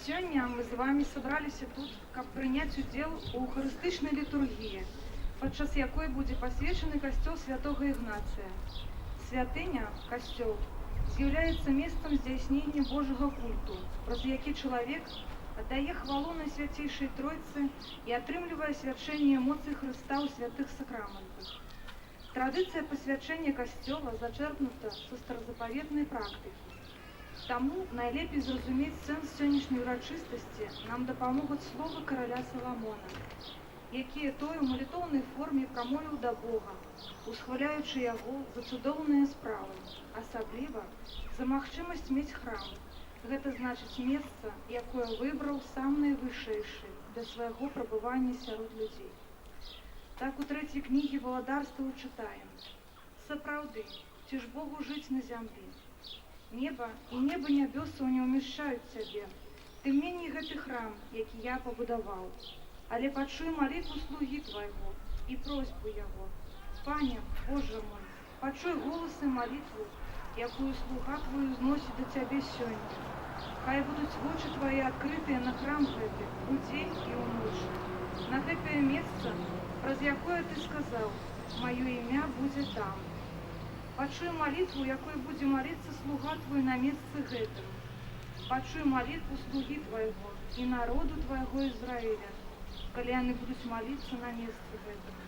Сегодня мы с вами собрались тут, каб прыняць удзел у эўхарыстычнай літургіі, падчас якой будзе пасвечаны касцёл святого Ігнацыя. Святыня, касцёл, з'яўляецца месцам здзяйснення Божага культу, праз які чалавек аддае хвалу Найсвяцейшай Тройцы і атрымлівае свячэнне эмоцый Хрыста ў святых сакраментах. Традыцыя пасвячэння касцёла зачэрпнута са старазапаветнай практыкі. Таму найлепей зразумець сэнс сённяшняй урачыстасці нам дапамогуць словы караля Саламона, якія той у малітоўнай форме прамовіў да Бога, усхваляючы яго за цудоўныя справы, асабліва за магчымасць мець храм. Гэта значыць месца, якое выбраў сам найвышэйшы для свайго прабывання сярод людзей. Так у трэцяй кнігі валадарстваў чытаем: «Сапраўды, ці ж Богу жыць на зямлі? Неба і неба нябёсаў не ўмяшчаюць цябе, тым меней гэты храм, які я пабудаваў. Але пачуй малітву слугі твайго і просьбу яго. Пане, Божа мой, пачуй голас і малітву, якую слуга твою зносіць да цябе сёння. Хай будуць вочы твае адкрытыя на храм гэты удзень і ўночы, на гэтае месца, праз якое ты сказаў: маё імя будзе там. Пачуй малітву, якой будзе маліцца слуга твой на месцы гэтым. Пачуй малітву слугі твайго і народу твайго Ізраіля, калі яны будуць маліцца на месцы гэтым.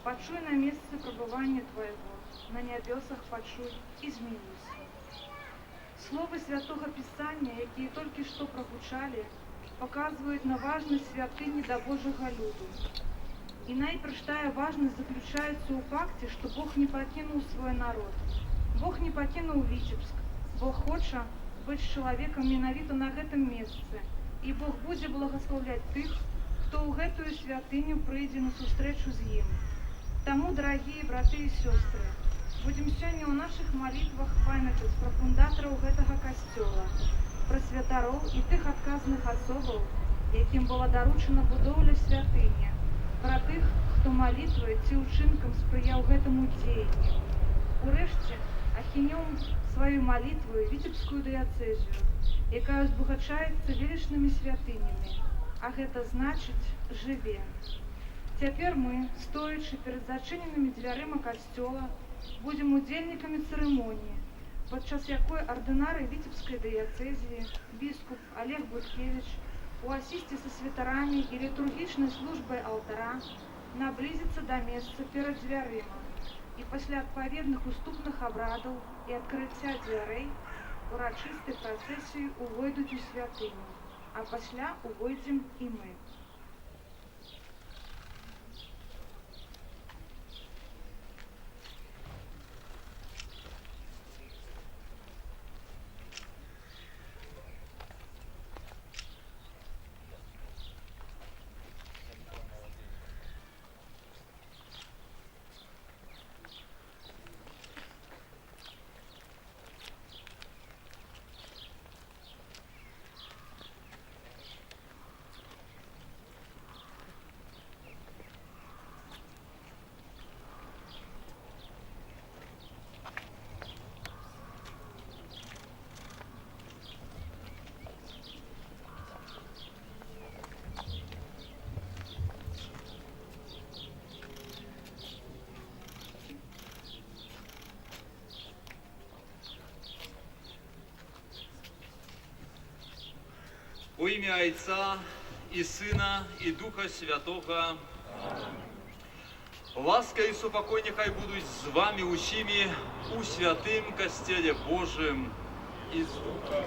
Пачуй на месцы прабывання твайго, на нябёсах пачуй і змяніся». Словы святого Пісання, якія толькі што прагучалі, паказваюць на важнасць святыні да Божага люду. І найперш тая важнасць заключаецца ў факце, што Бог не пакінуў свой народ. Бог не пакінуў Віцебск. Бог хоча быць з чалавекам менавіта на гэтым месцы. І Бог будзе благаслаўляць тых, хто ў гэтую святыню прыйдзе на сустрэчу з ім. Таму, дарагія браты і сёстры, будзем сёння ў нашых малітвах памятаць пра фундатараў гэтага касцёла, пра святароў і тых адказных асобаў, якім была даручана будоўля святыні, пра тых, хто малітвай ці ўчынкам спрыяў гэтаму дзеянню. Урэшце, ахінём сваю малітваю Віцебскую дыяцэзію, якая узбагачаецца велічнымі святынямі, а гэта значыць жыве. Цяпер мы, стоячы перад зачыненымі дзвярыма касцёла, будзем удзельнікамі цырымоніі, падчас якой ардынары Віцебскай дыяцэзіі, біскуп Олег Буткевіч у асісце са святарамі і літургічнай службай алтара наблізіцца да месца перад дзвярыма і пасля адпаведных уступных абрадаў і адкрыцця дзвярэй урачыстай працэсіяй увойдуць у святыню, а пасля увойдзем і мы. Во ім'я Отця і Сина, і Духа Святого. Ласка і супокой нехай будуть з вами усіми у святым костеле Божьем из Духа.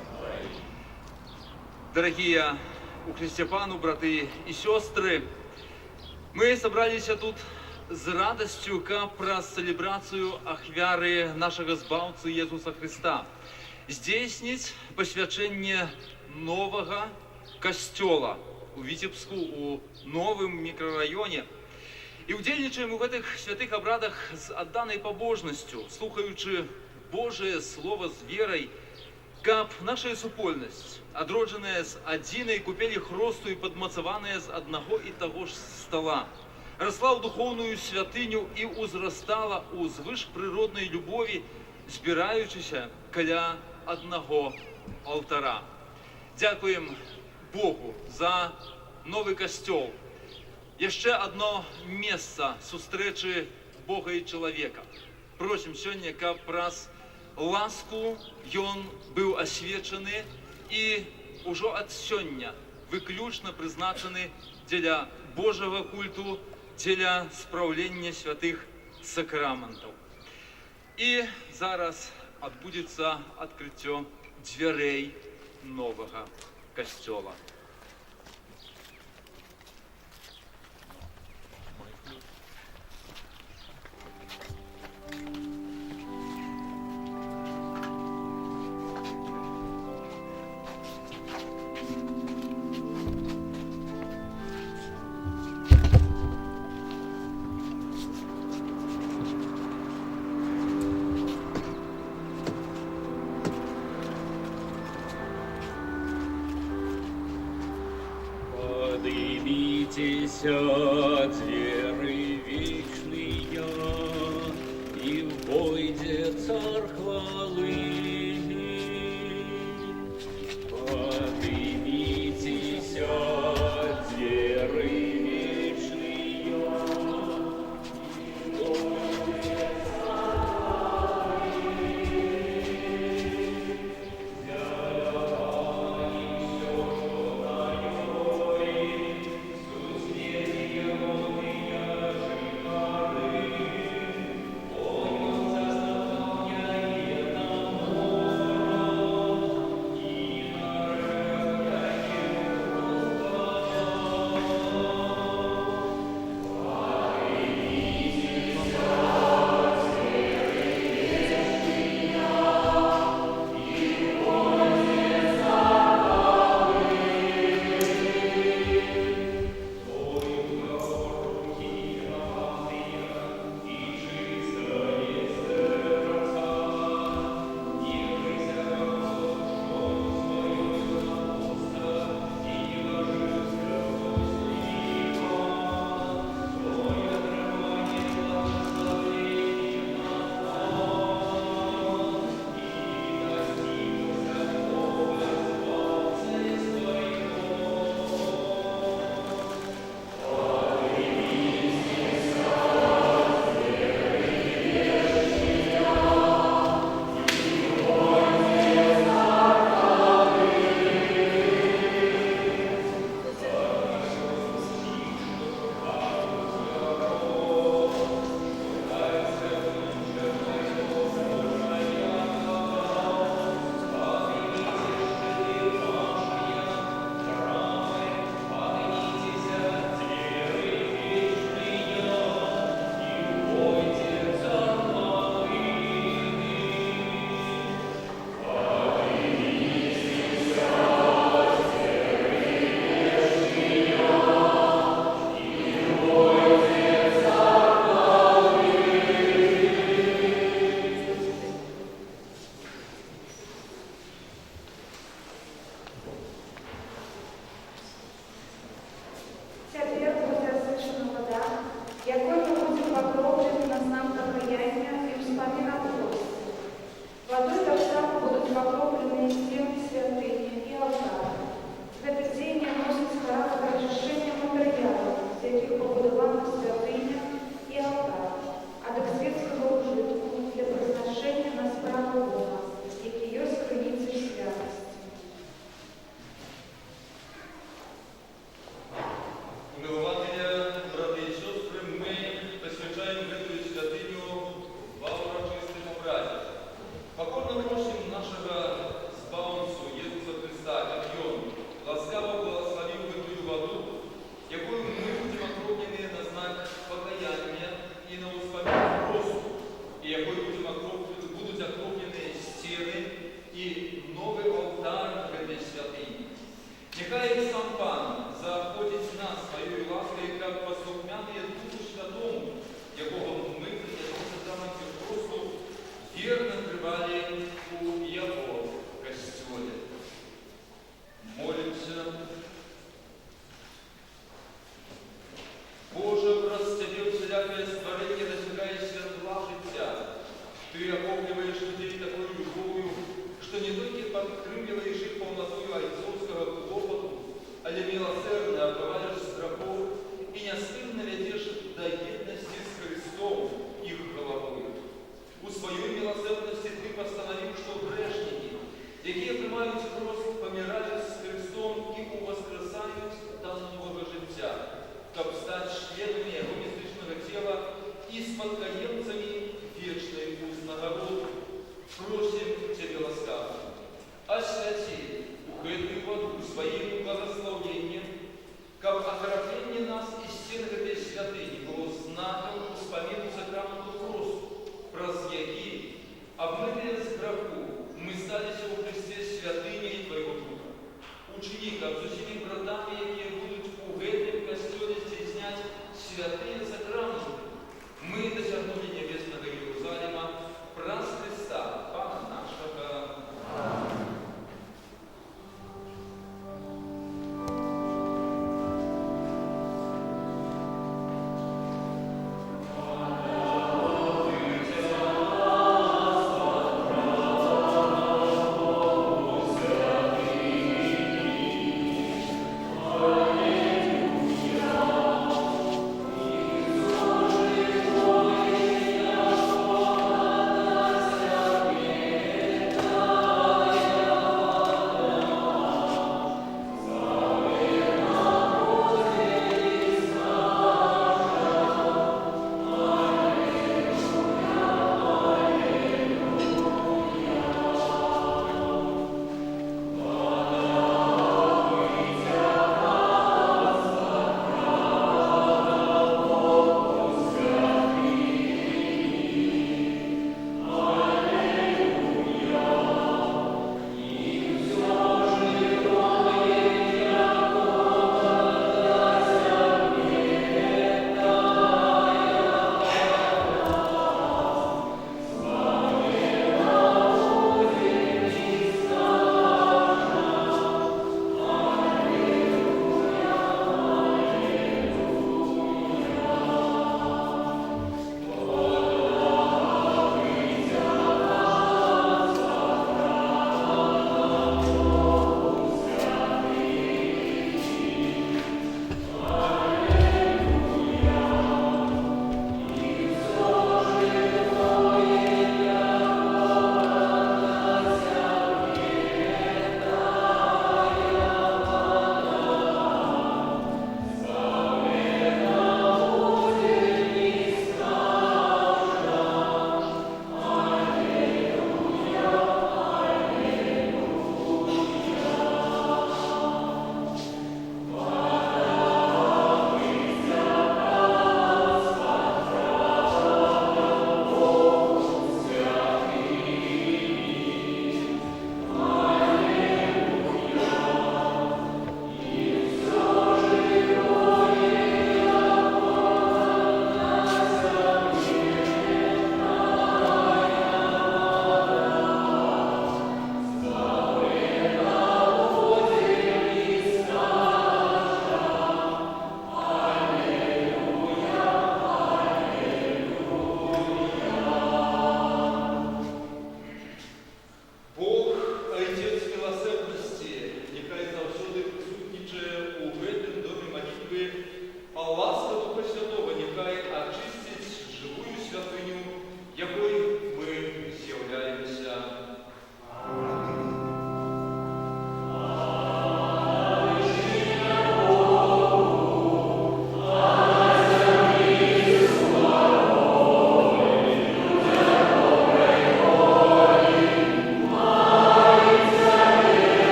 Дорогие у Христе Пану, браты и сестры, мы собрались тут с радостью про целебрацию ахвяры нашего Збавцы Иисуса Христа. Здійснить посвячение нового костела у Витебску, у новом микрорайоне. И удельничаем в этих святых обрадах с отданной побожностью, слухаючи Божие Слово с верой, каб наша супольность, одродженная с одиной купели хросту и подмацованная с одного и того же стола, росла в духовную святыню и узрастала у звышприродной любови, збираючися каля одного алтара. Дякуем Богу за новы касцёл. Яшчэ одно месца сустрэчы Бога і чалавека. Просім сёння, каб праз ласку ён быў асвечаны і ўжо ад сёння выключна прызначаны дзеля Божага культу, дзеля спраўлення святых сакраментаў. І зараз адбудзецца адкрыццё дзвярэй новага касцёла. Поднимитеся, двери вечные, и войдет Царь хвалы. Поднимитеся, двери вечные, и войдет Царь хвалы.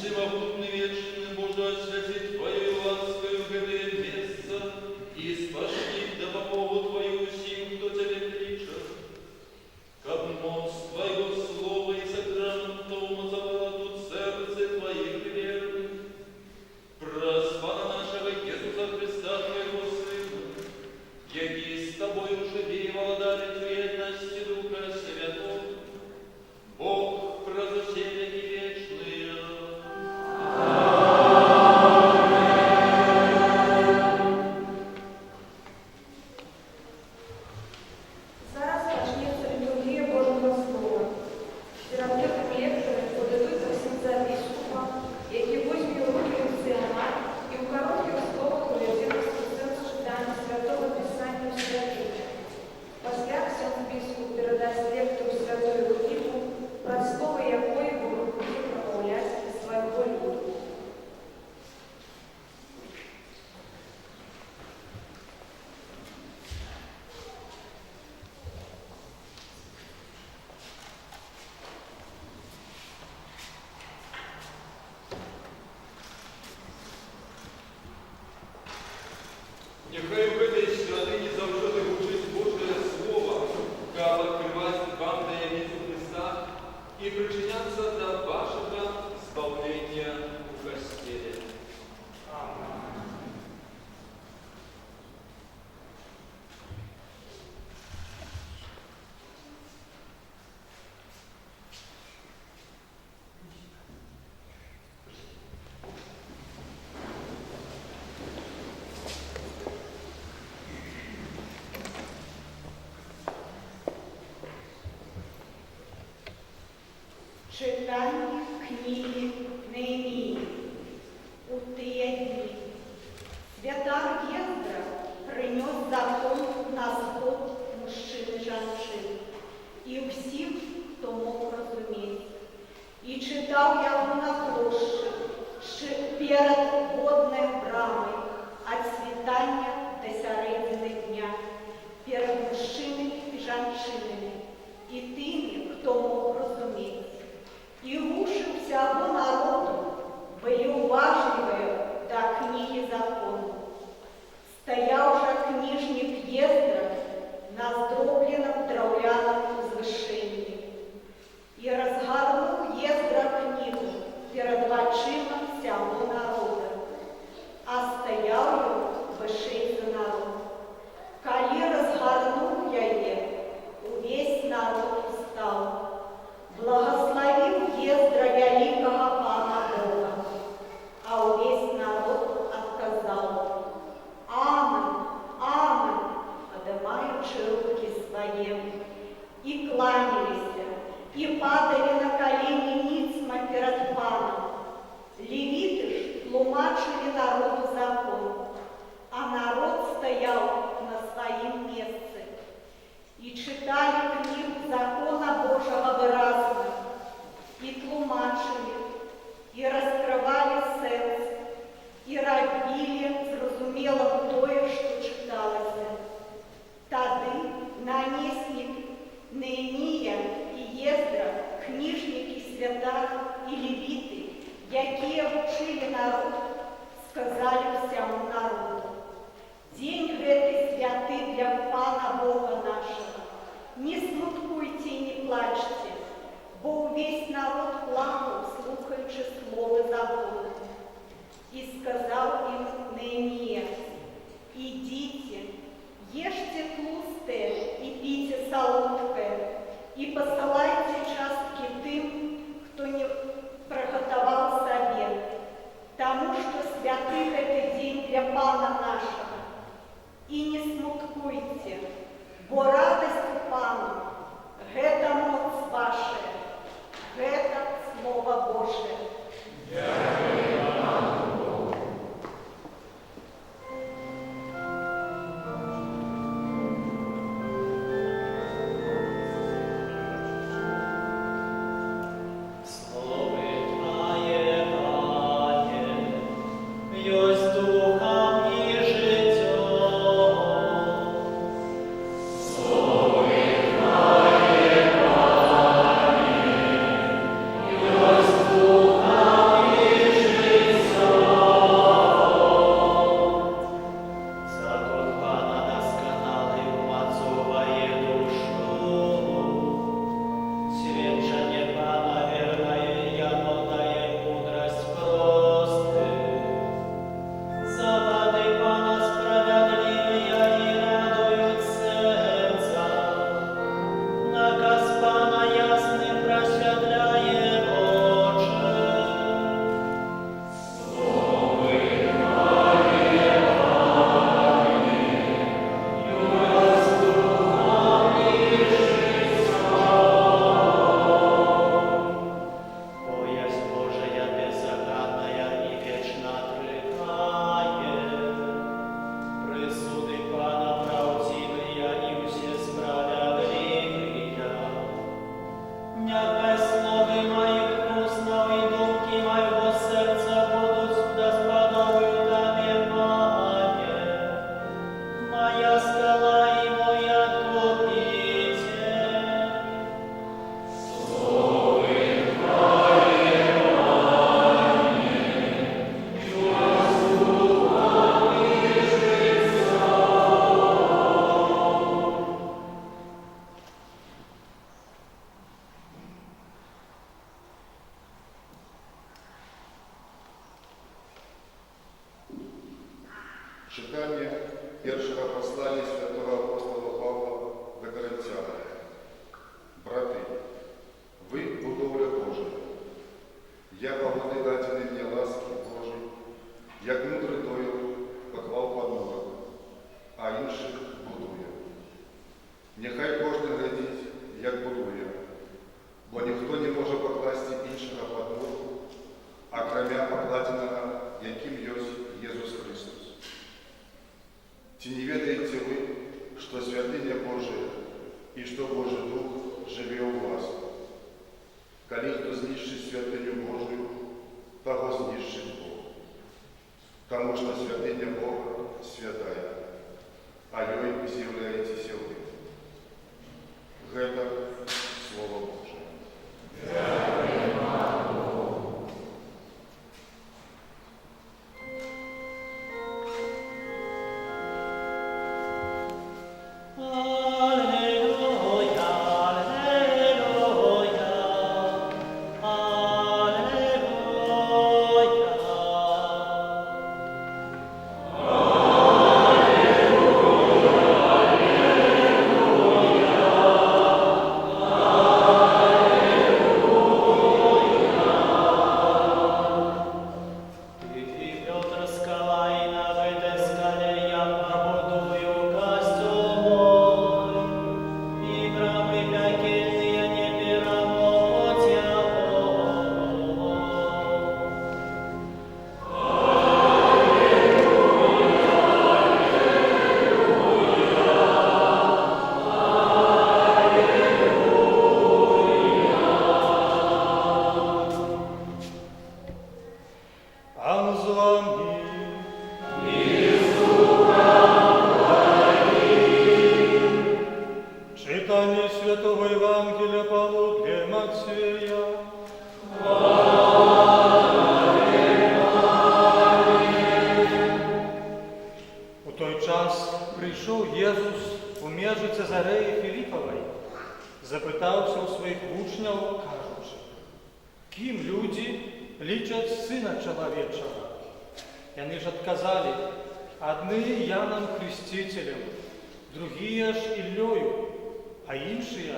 всемогутный вечный Боже, освяти Твоей ласкою это место и спашни да по Богу Твою сим, кто Тебе кличет. Как мост Твоего слова и сокровенного завладу сердце Твоих верных, проспана нашего Иисуса Христа, Твоего Сына, який с Тобою живи и владарит в едности Духа Святого, Бог прозоселя и вечные. Зараз почнеться літургія Божого Слова. Терапевти лектори подадуть до кінця біскупа, які візьмуть у руки ліціонар і у коротких словах уведуть процес читання Святого Писання в святині. Після ксьонз біскуп передасть лектору святую книгу, про слово якої буде промовляти свого люду. Нехай в этой святыне завжди гучить Божие Слово, как открывать вам таємницю Христа и причиняться до вашего избавления в постели. Читання книги Неемії. У тие дні святар Єздра принес закон на сход мужчин і жанчин, і всіх, хто мог розуміти. І читав його на площі, перед водною брамою, від світання до середини дня, перед мужчинами і жанчинами, і тими, хто мог розуміти. И уши всего народу были уважливые до книги закона. Стоял же книжник Ездра на сдробленном драуляном возвышении. И разгорнул Ездра книгу перед очима всего народа, а стоял его вышей за народ. Коли разгорнул я ее, весь народ устал. Благословил Ездра великого Пана Бога, а увесь народ отказал. Амен, амен, поднимаючи руки свои, и кланялись, и падали на колени ницма перед Паном. Левиты ж тлумачили народу закон, а народ стоял на своем месте. И читали книгу закона Божьего выразно, и тлумачили, и раскрывали сердце, и робили зрозумелым тое, что читалось. Тады наместник Неемія и Ездра, книжники святар и левиты, якие учили народ, сказали всему народу: день гэты святы для Пана Бога нашего. Не смуткуйте и не плачьте, бо увесь народ плакал, слухаючи слово закона. И сказал им Неемія: идите, ешьте тлустое и пейте солодкое, и посылайте частки тем, кто не приготовал себе, тому, что святых этот день для Пана нашего. И не смуткуйте, бо радость Пану, гэта моц ваша, гэта Слово Божие. Духа Читання першого послання святого апостола Павла до Коринтян. Брати, ви будовля Божа. Я погоди дадений мені ласки Божій, як мудрий доїл поклав подмурок, а інших будує. Нехай кожен глядить, як будує, бо ніхто не може покласти іншого подмурку, окромя покладеного, яким есть Єсус Христос. Чи не ведаете вы, что святыня Божия и что Божий Дух живе у вас? Коли кто знищит святыню Божию, того знищит Бог. Потому что святыня Бога святая, а ёй з'являєтеся ви. Это Слово Божие. Читание Святого Евангелия по Луке Матфея. У той час прийшов Єсус у межі Цезареї Філіпової, запитався у своїх учнів, кажучи, ким люди лічать Сина Чоловічого? Яны ж отказали, одни Яном Хрестителем, другие ж Іллею, а іншие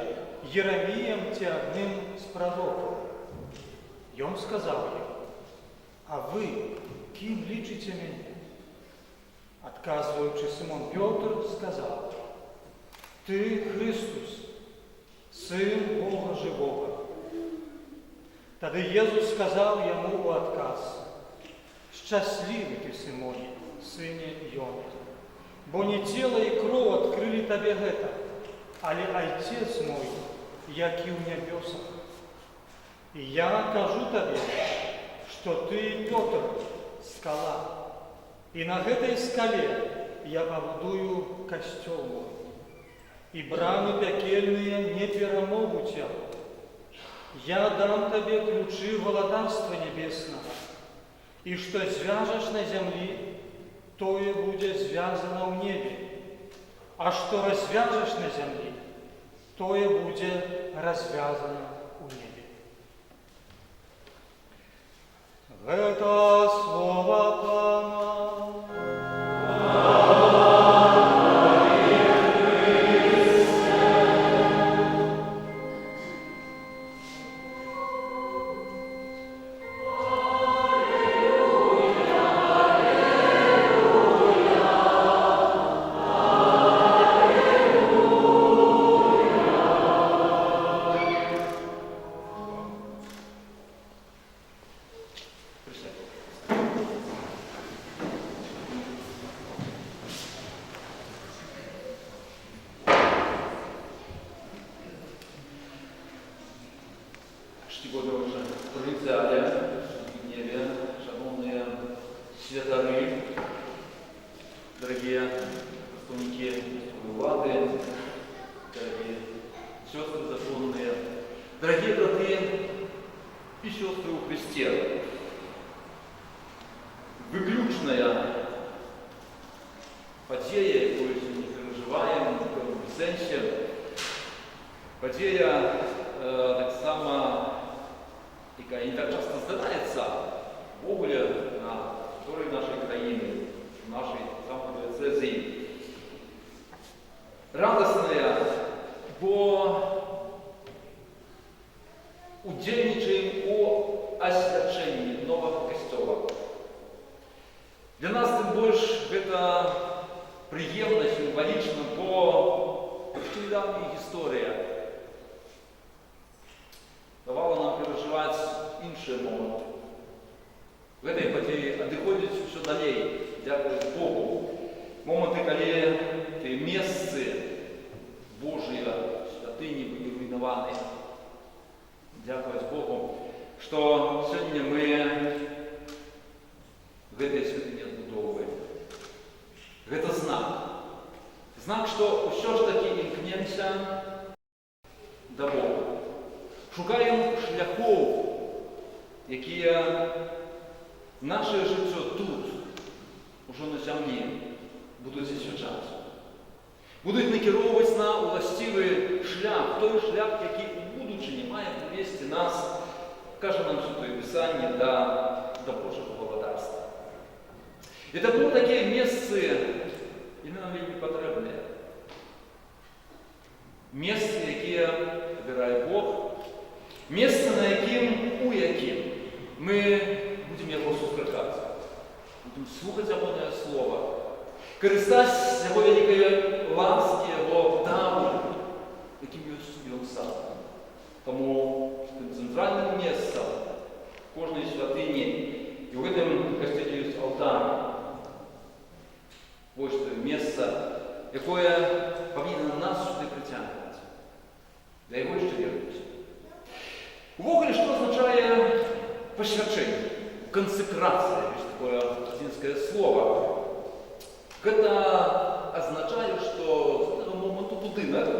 Єремієм ті одним з пророків. І он сказав їм, а ви ким лічите мене? Отказуючи, Симон Петр сказав, ти Христос, Син Бога Живого. Тоді Єсус сказав йому у отказ, щасливий ти, Симоне, сине Йони, бо не тіло і кров відкрили тобі гэта, але Отец мой, який у небесах. И я кажу тебе, что ты, Петр, скала, и на этой скале я побудую костел мой, и брамы пекельные не перемогут тебя. Я дам тебе ключи владарства небесного, и что свяжешь на земле, то и будет связано в небе, а что развяжешь на земле, то и будет развязано у небе. Это слово Пана. Czcigodne провинциале, Гневе, шановные святары, дорогие представники влады, дорогие сестры законные, дорогие браты и сестры у Христе. Выключная подея, якую мы переживаем в этом сенсе, подея так само, яка не так часто здається в ogóle на території нашої країни, в нашей самодиацезии. Радостная, бо удзельнічаем у освячении нового костёла. Для нас тым больш гэта прыемна, сімвалічна, бо яшчэ недавняя гісторыя давала нам перажываць іншыя моманты. Гэтай падзеі адыходзяць усё далей, дзякуючы Богу. Моманты, калі тыя месцы Божыя, святыні былі руйнаваныя. Дзякуюць Богу, што сёння мы гэтыя святыні адбудоўваем. Гэта знак. Знак, што ўсё ж такі імкнемся да Бога. Шукаем шляхоў, якія наше жыццё тут, ужо на зямлі, будуць асвячаць. Будуць накіроўваць на уласцівы шлях, той шлях, які ў будучыні мае прывесці нас, кажа нам Святое Пісанне, да Божага валадарства. І таму такія месцы, яны нам вельмі патрэбныя. Месцы, якія выбірае Бог, месца, у якім мы будзем яго сустракаць, будзем слухаць ягонае слова, карыстаць з яго вялікай ласкі, яго дару, якім ёсць ён сам. Таму тым цэнтральным месцам кожнай святыні і ў гэтым касцёле ёсць алтар. Вось тое месца, якое павінна нас сюды прыцягваць, да яго яшчэ вернуць. Увогуле, што азначае пасвячэнне, кансекрацыя, ёсць такое лацінскае слова. Гэта азначае, што з гэтага моманту будынак,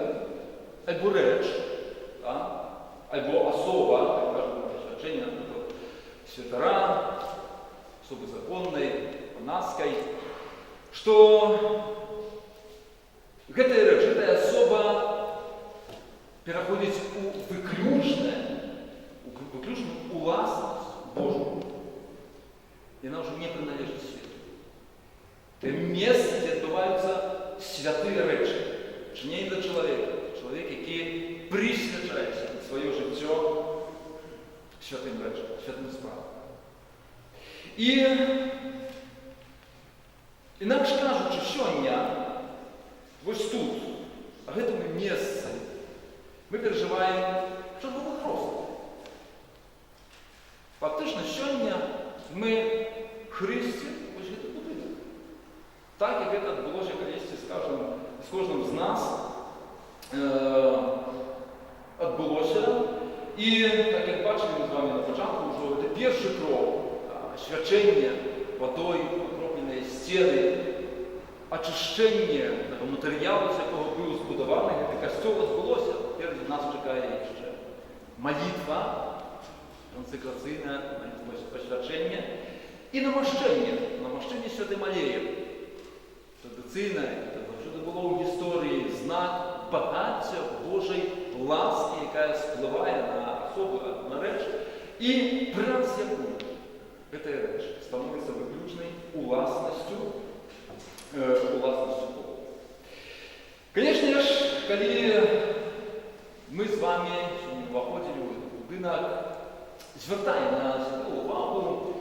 альбо рэч, альбо асоба, як кажа пасвячэнне, напрыклад, святара, асобы законнай, манаскай, што гэтая рэч, гэтая асоба пераходзіць у выключную уласность Божию. И она уже не принадлежит свету. Это место, где отбываются святые речи. Чиней для человека. Человек, который присвячает свое життя святым речам, святым справам. И инакше кажучи, сёння, вось тут, а в этом месте, мы переживаем чорговий хрост. Фактично, сьогодні ми христі, ось це будинок. Так, як це відбулося колись, скажімо, з кожним з нас відбулося. І, так як бачили ми з вами на початку, вже це перший крок освячення водою, окроплені стіни, очищення того матеріалу, з якого був збудований, це костюм відбулося. Тепер нас чекає ще молитва, консекраційне посвячення і намащення Святим Алеєм. Традиційне, що це було в історії знак багаття Божої ласки, яка спливає на особу, на реч, і праз яку ця реч становиться виключною уласністю Бога. Звісно ж, коли ми з вами сьогодні виходили у будинок, звертаємо на себе увагу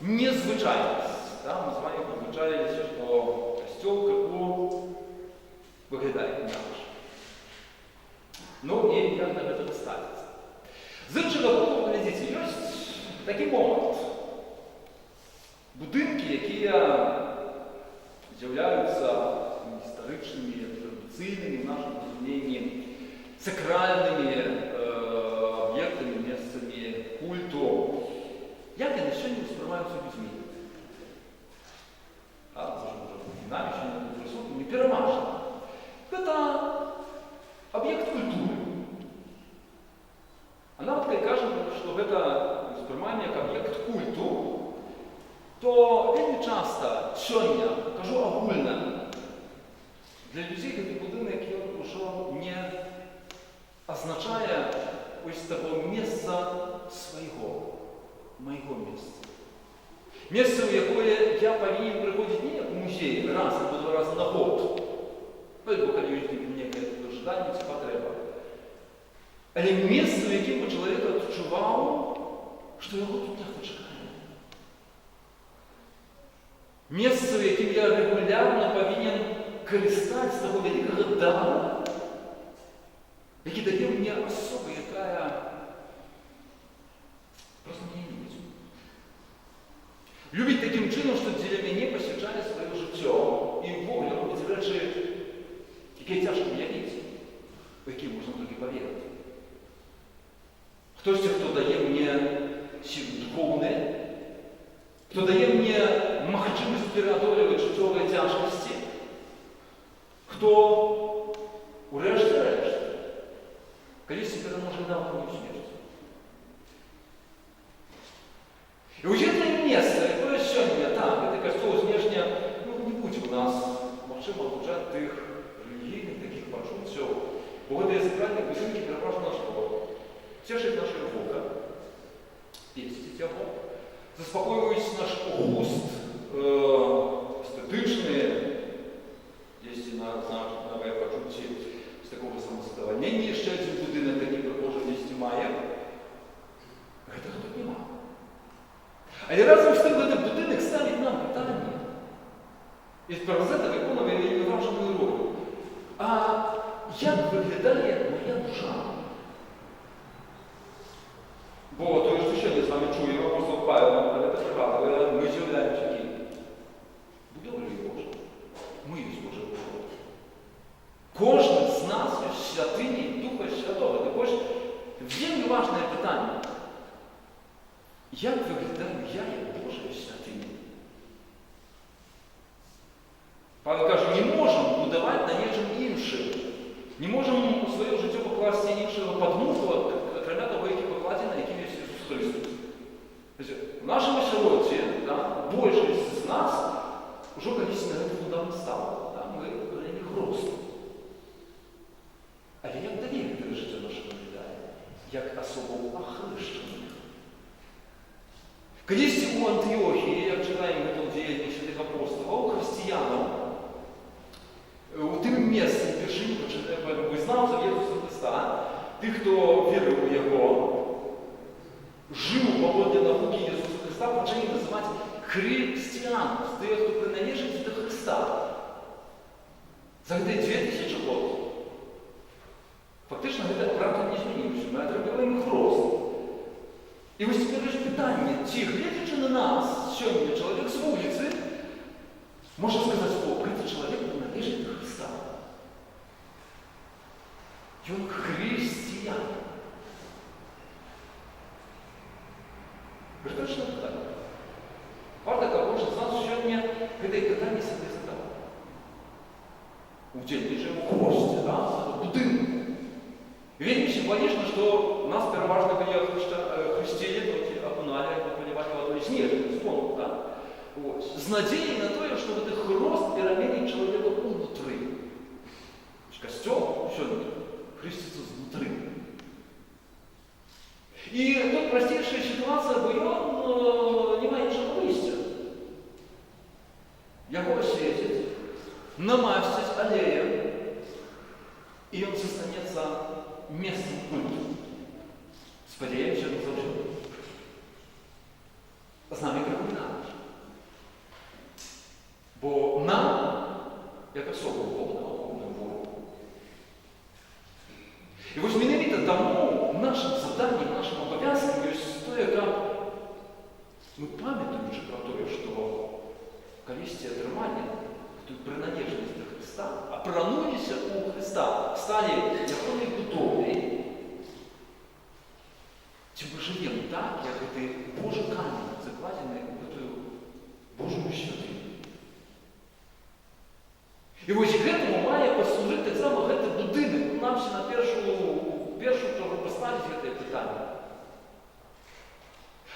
незвичайність. Ми з вами призвичаємося, що костюм крику виглядає інакше. Ну і як на це ставиться. З іншого боку, глядіться, є такий момент. Будинки, які з'являються історичними, традиційними, в нашому розумінні, сакральними об'єктами, місцями культу. Як вони сьогодні сприймаються людьми? Це ж може нами сьогодні тут присутні, переважно. Це об'єкт культури. А нам кажуть, що це сприймання як об'єкт культу, то вельми часто сьогодні, кажу огульно, для людей це будинок, який вже не означає ось того місця свого, моєго місця. Місце, в яке я повинен приходити не як музей раз або два рази на год. Ну, бо калі ёсць некае жаданне ці патрэба. Але месца, у якім бы чалавек адчуваў, што яго тут нехта чакае. Месца, у якім я рэгулярна павінен карыстаць з таго вялікага дару, які дае мне асоба, якая просто мне не любіць. Любіць такім чынам, што дзеля мяне пасвячалі сваё жыццё і ўвогуле робіць рэчы, якія цяжка уявіць, у якія можна толькі паверыць. Хтосьці, хто дае мне сілы духоўныя, хто дае мне магчымасць пераадолеваць жыццёвыя цяжкасці, хто урэшце-рэшт калісьці пераможа нават не смерць. І вось гэтае месца, якое сёння там, гэты касцёл знешне, не будзе у нас, магчыма, гучаць тых рэлігійных такіх пачуццяў, бо гэтыя сакральныя будынкі пераважна што? Цешаць наше вока, песціць яго, заспакойваюць наш густ эстэтычны, дзесьці на новыя пачуцці з такога самазадавальнення. Яшчэ адзін будынак такі прыгожы дзесьці мае. Гэтага тут няма. Але разам з тым гэты будынак ставіць нам пытанне. І праз гэта выконвае вельмі важную ролю. А як выглядае моя душа? Бо тое, што сёння з вами чуем, апостол Павел пра гэта прыгадвае, мы з'яўляемся кім? Будоўляй Божай. Мы ёсць Божая будова. Кожны з нас ёсць святыняй Духа Святого. Так вось, вельмі важнае пытанне. Як выглядаю я, як Божая святыня? Павел кажа, не можам будаваць на нечым іншым. Не можам у сваё жыццё пакласці іншага падмурку, акрамя таго, які пакладзены, якім ёсць Ісус Христос. У нашым асяроддзі, большасць з нас ужо калісьці на гэты фундамент стала. Мы вельмі хросткі. Але як далей гэта жыццё наша выглядае? Як асобаў ахрышчаных. Калісьці ў Антыёхіі, як чытаем гэта ў дзеяннях святых апосталаў, хрысціянаў, у тым месцы упершыню вызнаўцаў Езуса Христа, тых, хто верыў у Яго, жыў паводле навукі Езуса Христа, пачалі называць хрысціян, з тых, хто прыналежыць да Христа. За гэтыя 2000 год. Фактычна гэта правда не змянілася, мы атрымліваем хрост. І вось цяпер ёсць пытанне, ці гледзячы на нас сёння чалавек з вуліцы можа сказаць, о, гэты чалавек прыналежыць да Христа. Ён хрысціянин. Рыточна пытанне. Варта кожны з нас сёння гэтае пытанне сабе задаваў. Удзельнічаем у хросце, будынку. Вельмі сімвалічна, што у нас пераважна, калі хрысціяне, толькі акуналі, палівалі вадой снег, спонук, з надзеяй на тое, што гэты хрост пераменіць чалавека ўнутры. Касцёл сёння хрысціцца знутры. І тут прасцейшая сітуацыя, бо ён не мае іншага выйсця. Яго асветяць, намасцяць алеем, і ён застанецца месцам культу. Спадзяемся на заўжды. З намі крыху інакш. Бо нам, як асоба, Бог даў пэўную волю. І вось менавіта таму нашым заданнем, нашым абавязкам ёсць тое, каб мы памятаючы пра тое, што калісьці атрымалі тую прыналежнасць да Христа, апрануліся ў Христа, сталі ягонай будоўляй, ці мы жывем так, як гэты Божы камень, закладзены ў гэтую Божую святыню. І вось гэтаму мае паслужыць таксама гэты будынак. Нам на першую чаргу паставіць гэтае пытанне.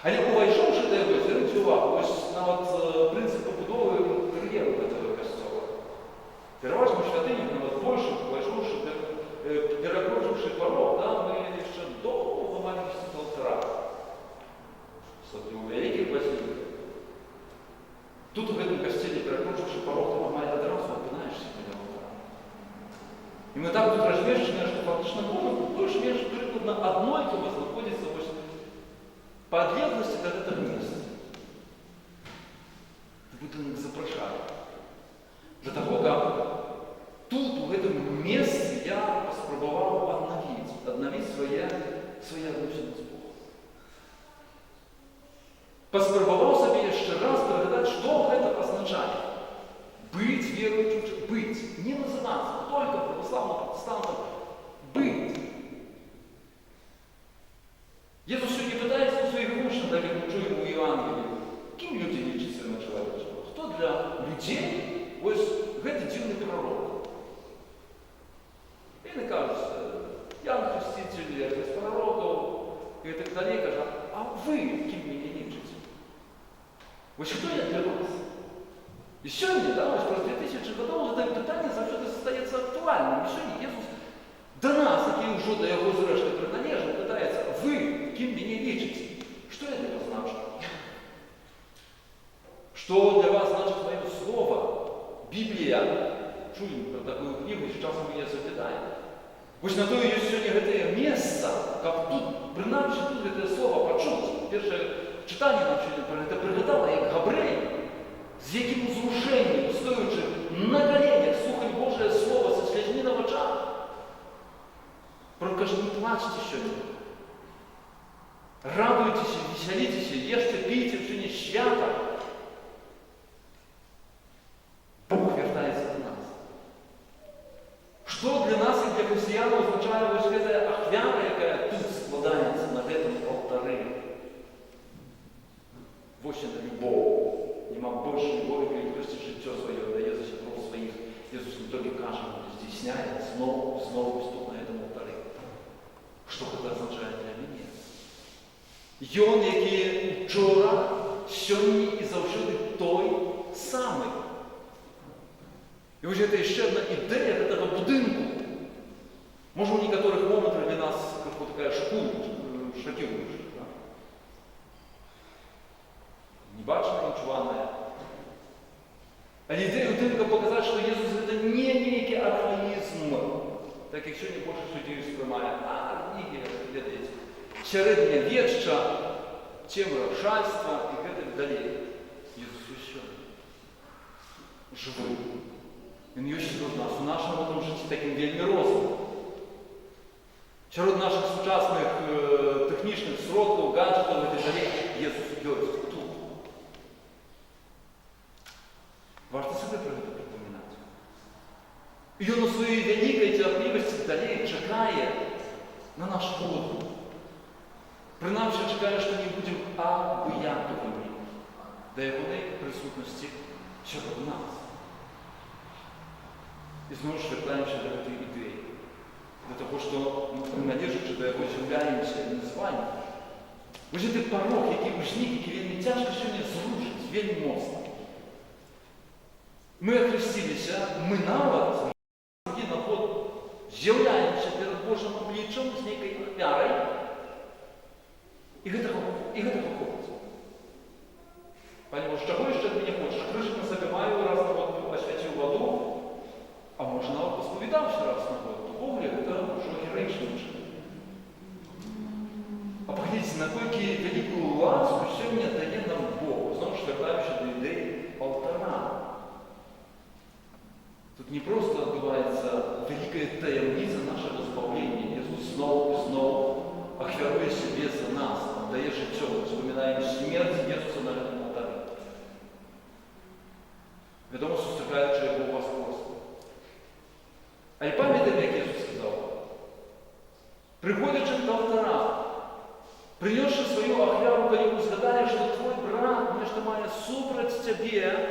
Але увайшоўшы да яго, звярніце ўвагу, вось нават прынцып пабудовы інтэр'еру гэтага касцёла. Пераважна ў святынях, нават большых, увайшоўшы, перакручыўшы парог, мы яшчэ доўга маліліся да алтара. Асабліва ў вялікіх базіліках. Тут у гэтым касцеле, перакручыўшы парог, І ми так тут розміщені, що фактично більш-менш прикладно однойково знаходиться ось по від'єдності до цього місця. Будинок запрошає. До того, як тут, у цьому місці, я спробував обновити своє відношення з Богом. Поспробовал себе еще раз догадать, что это означает. Быть верующим, быть. Не называться только православным протестантом. Быть. Иисус сегодня пытается у своих учеников, как мы чуем у Евангелия, кем люди лечатся на человеческого? Кто для людей? Вот это дивный пророк. Или кажется, Ян Креститель, один из пророков, и так далее, кажется, а вы кем меня лечите? Ось хто я для вас? І сьогодні, ось про 2000 годов, це питання завжди стається актуальним. І сьогодні Ісус до нас, які вже до його зрешти приналежать, питається, ви ким мене лічите? Що я для вас значу? Що для вас значить моє слово? Біблія. Чуємо про таку книгу, і часом ми її запитаємо. Ось на то є сьогодні це місце, як тут, принаймні тут це слово почуть. Перше читання нам сьогодні пригадало, як Габрей, з яким зрушенням, стоючи на коленях, слухать Божє Слово со слізьми на очах. Пророк каже, не плачьте сьогодні. Радуйтеся, веселіться, їжте, пійте, сьогодні свято. Бог вертається до нас. Що для нас, як для християн, означає ось ця ахвяра, яка тут складається на цьому алтарі? Вот это любовь. Нема больше любові, коли хтось життя своє дає за кров своїх. Ісус не тільки каже, але здійсняє знову тут на цьому алтарі. Що це означає для мене? І Он, який вчора, сьогодні і завжди той самий. І ось це ще одна ідея цього будинку. Може, в некоторых моментах для нас така шокируюча. Небаченное, нечуваное. А идея только показать, что Иисус это не некий организм. Так як сьогодні більше людей сприймає, книги, середньовіччя, тема рожальства і так далі. Ісус ще живий. Він є серед нас. У нашому житті таким вельми розвитку. Серед наших сучасних технічних сроків, гаджетів і так далі, Ісус є тут. Варто себе про це припоминати. І Він у своїй великій терпливості далі чекає на наш подвиг. Принаймні чекає, що ми будемо обиятовими до Його присутності серед нас. І знову ж вертаємося до цієї ідеї. До того, що ми приналежачи до Його з'являємося і названня. Ось цей порог, який возник, який вельми тяжко сьогодні зрушить, вельми моцно. Ми охрестилися, ми навіть з'являємося перед Божим обличчям з некою ахвярою. І гэта хопиться. Пані Боже, чого ще від мене хочеш? Кришку на себе маю, раз на год освятив воду, а може навіть посповідався раз на год. То Бог це вже героїчно вчинив. А поглядіть, на який велику ласку сьогодні дає нам Бог. Знову ж вертаючи до ідеї алтара. Тут не просто відбувається велика таємниця нашого збавлення. Ісус знову і знову ахвярує себе за нас, дає життя. Вспоминаємо смерть Ісуса на цьому алтарі. Відомо, зустрічаючи Його воскресіння. А й пам'ятаємо, як Ісус сказав, приходячи до алтара, принесши свою ахвяру, коли згадали, що твой брат нечто має супроть тебе,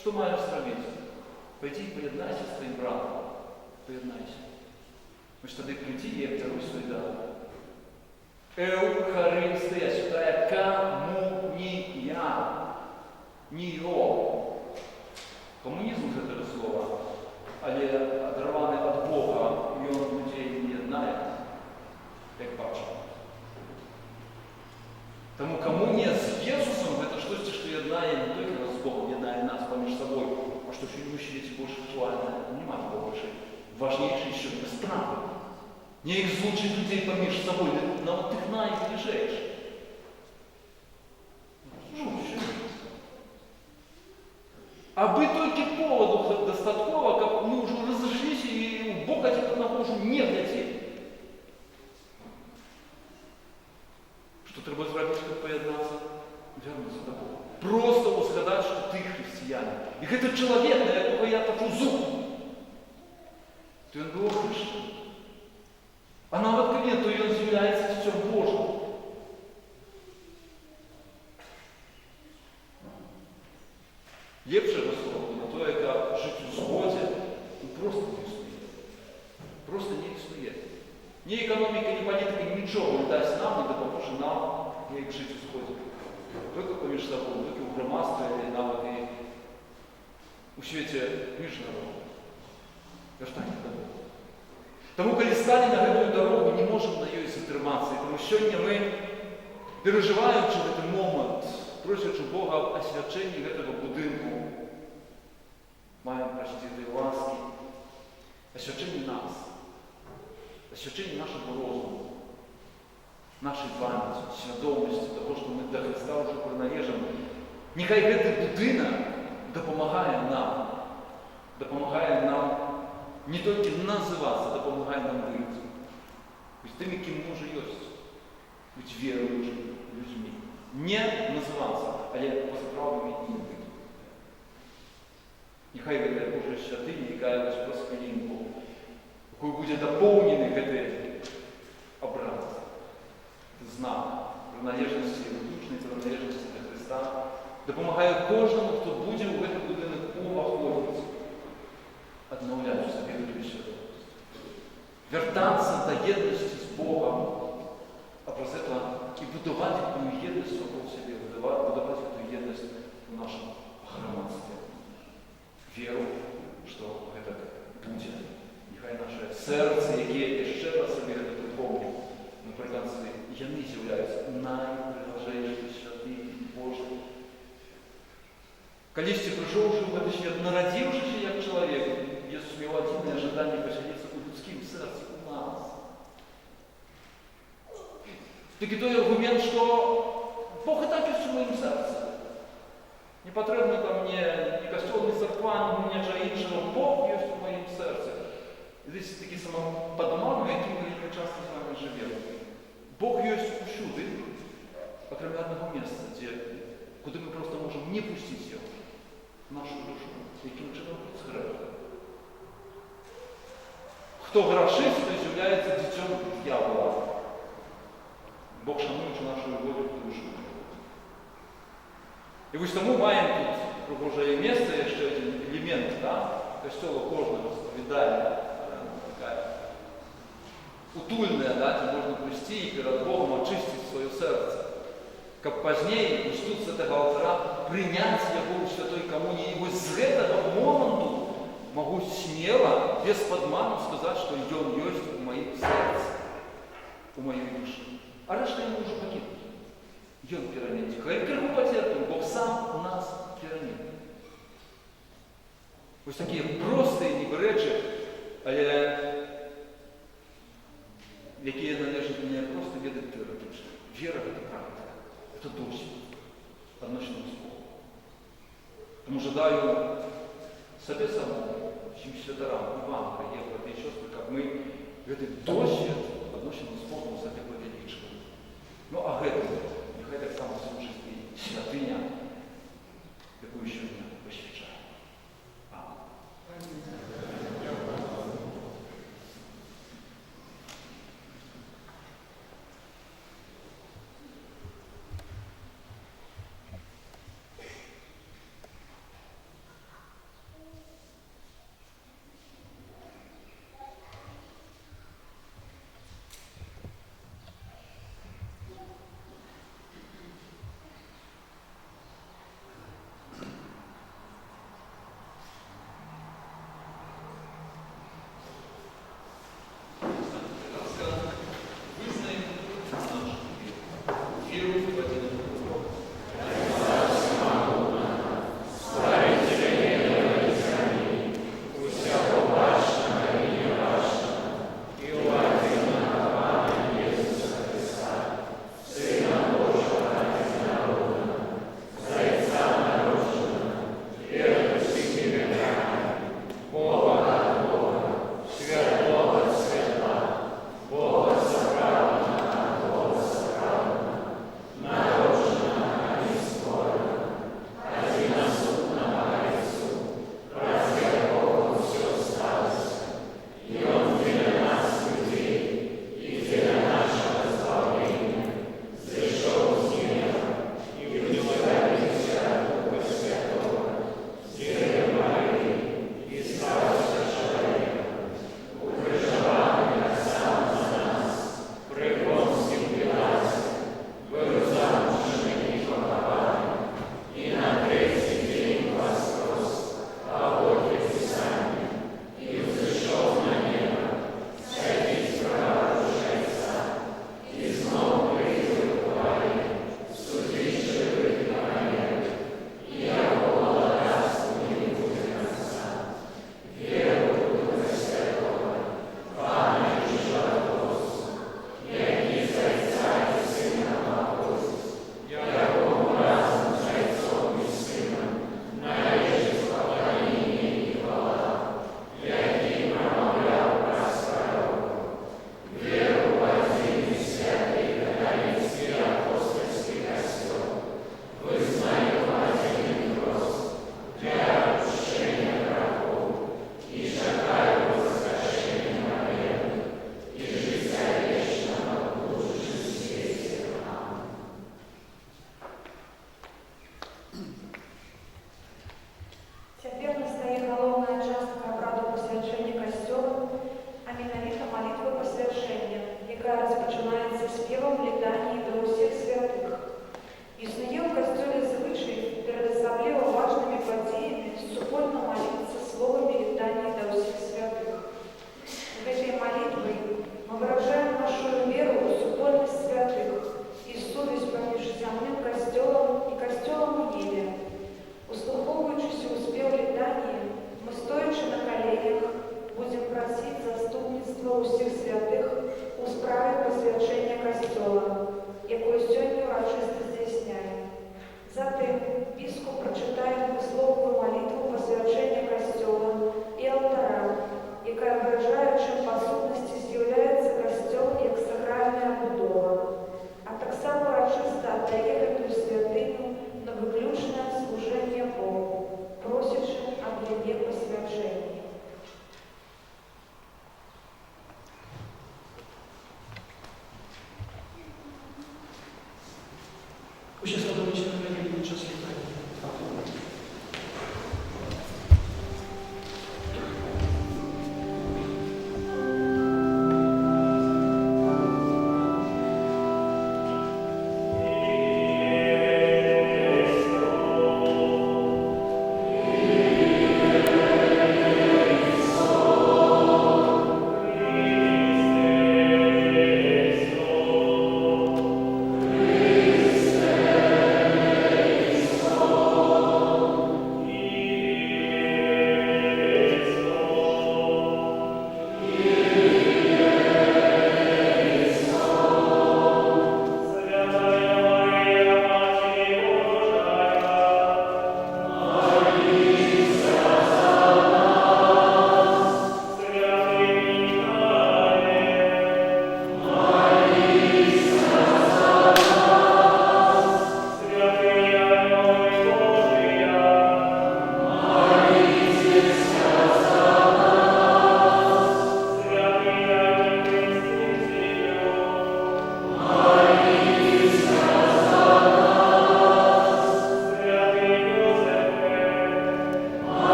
що маєш зробити? Пойди и поєднайся с твоим братом. Поєднайся. Ось тоді прийти і вторую свою дату. Евхаристия, святая коммуния. Ніо. Комунізм – це слово, але оторваний від Бога, і він людей не єднає, як бачимо. Тому комунія з Ісусом – це щось, що єднає не тільки нас з Богом, єднає нас поміж собою, а что еще не в свете больше актуально, нема такого больше важнейшие еще страны. Не их злучить людей поміж собой, на вот их наиближайших. Аби тільки поводу достатково, как мы уже разошлись, и Бога тебе нахожу не глядеть. Что треба зробити, щоб поєднатися? Вернуться до Бога. Просто узгадать, что ты христианин. И этот человек, на якого я таку зуб, то він був хрещений. А навіть коли, то він з'являється Дитям Божим. Лепшого слова на то, яка жить у згоді, просто не існує. Просто не існує. Ні економіка, ні політика нічого не дасть нам, не допоможе нам, як жити у згоді. Тільки поміж собою, тільки у громадстві, і навіть і у світі міжнародному. Вертання до Бога. Тому, коли стане на эту дорогу, не можемо на її затрыматься. Тому сьогодні ми, переживаючи цей момент, просячи Бога о свяченні этого будинку, маємо простити ласки, о свяченні нас, о свяченні нашого розуму, нашої пам'яті, свідомості того, що ми до Христа вже приналежимо. Нехай цей будинок допомагає нам не тільки називатися, допомагає нам бути тими, ким ми вже є, бути віруючими людьми. Не називатися, але позаправними і бути. Нехай эта Божья святыня, яка Господину Богу, якою буде доповнений цей образ, знак приналежності, душної приналежності до Христа, допомагає кожному, хто буде в цей будинок увоходити, відновляти в собі Духовну святость, вертатися до єдності з Богом, а про це і будувати цю єдність вокруг себе, будувати цю єдність в нашому громадстві. Віру, що це буде. Нехай наше серце, яке ще раз собі це припомню, наприкінці, вони з'являються найпригожейші святий Божий. Колись ти прийшов в этот світ, народившись як чоловік, Ісус мав одне ожидання поселитися у людському серці, у нас. Таки той аргумент, що Бог і так є в моєму серці. Не потрібно там ні костюл, ні церква, ні нічого іншого. Бог є в моєму серці. І десь такі самоподману, яким ми часто з вами живемо. Бог є усюди, окрім одного місця, куди ми просто можемо не пустити його, нашу душу, яким чином з грехом. Хто грашить, той з'являється дитям дьявола. Бог шануючи нашу волю в душу. І ось тому маємо тут прихожее місце, ще один елемент, костюла кожного сповідання, така утульна, де можна прийти і перед Богом очистити своє серце. Как позднее, устут с этого алтаря, принять его в Святой Коммунии. И вот с этого момента могу смело, без подману сказать, что он есть в моем сердце, у моей души. А решта ему уже покинуть. Он пирамид. Криху потерпим, Бог сам нас пирамид. Ось такі прості, ніби речі, але які належать не просто відати теоретично. Віра – це практика. Это досвід отношения с Богом. Тому жадаю себе самому, всім святорам, і вам, дорогі брати і сестри, як ми этот досвід отношения с Богом себе повеличили. Ну, а гэта, нехай так само служить і святиня, яку ще не посвячає. Амінь.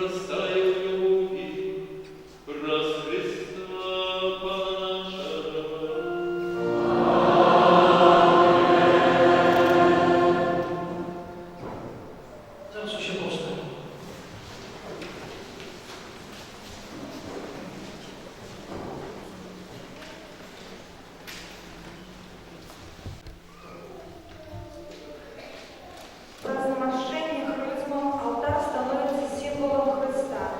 возрастает в любви, раз Христа Пана нашего. Зараз ще поставимо. По замощению хризмом алтарь становится символом Христа.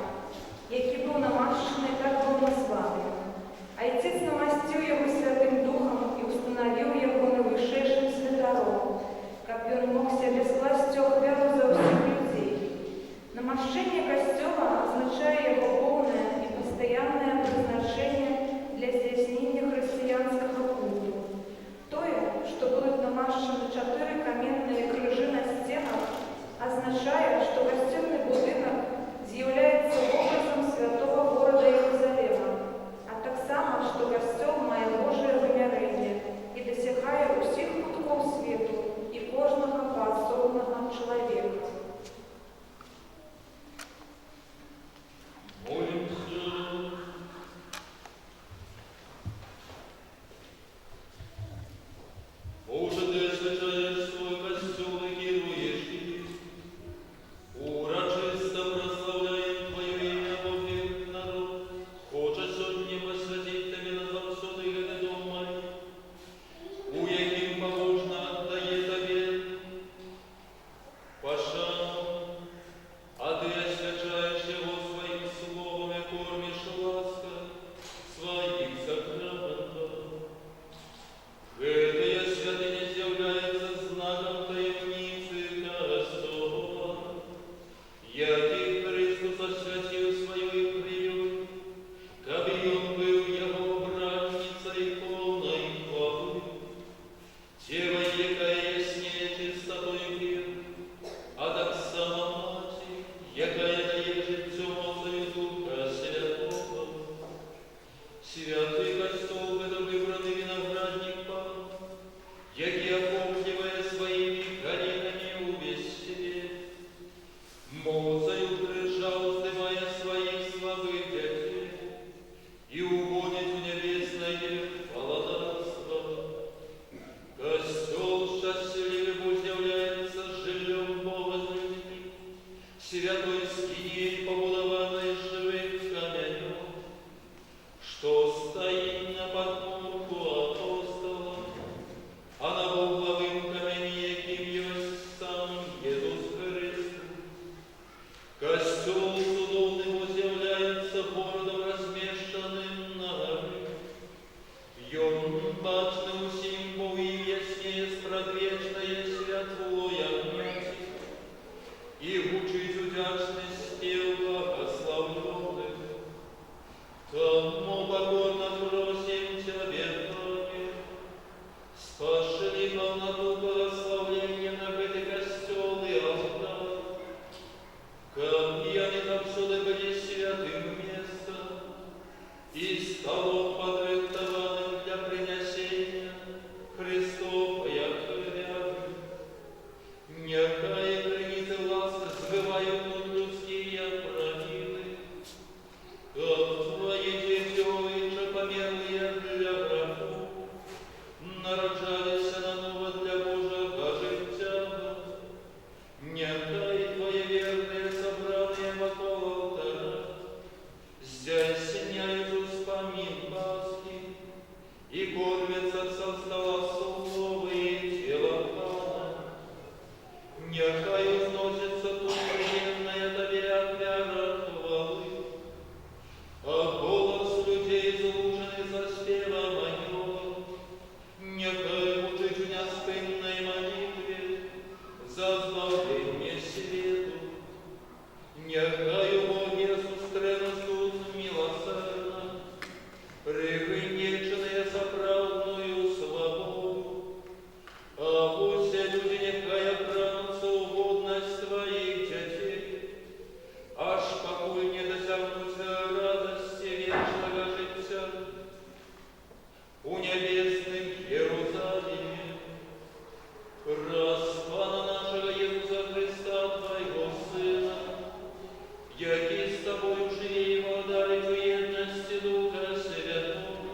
яки с тобою живи и владали в едности Духа Святого,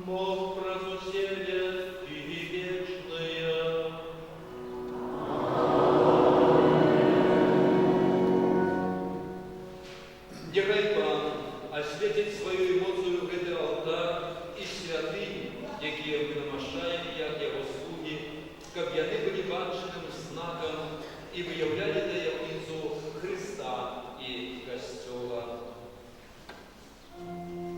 Бог правосудия и вечная. Нехай Пан осветить свою эмоцию в этот алтарь и святыни, якие мы намашаем, як Его слуги, как яны были баченным знаком и выявляли таємницю Христа и Костела. Thank you.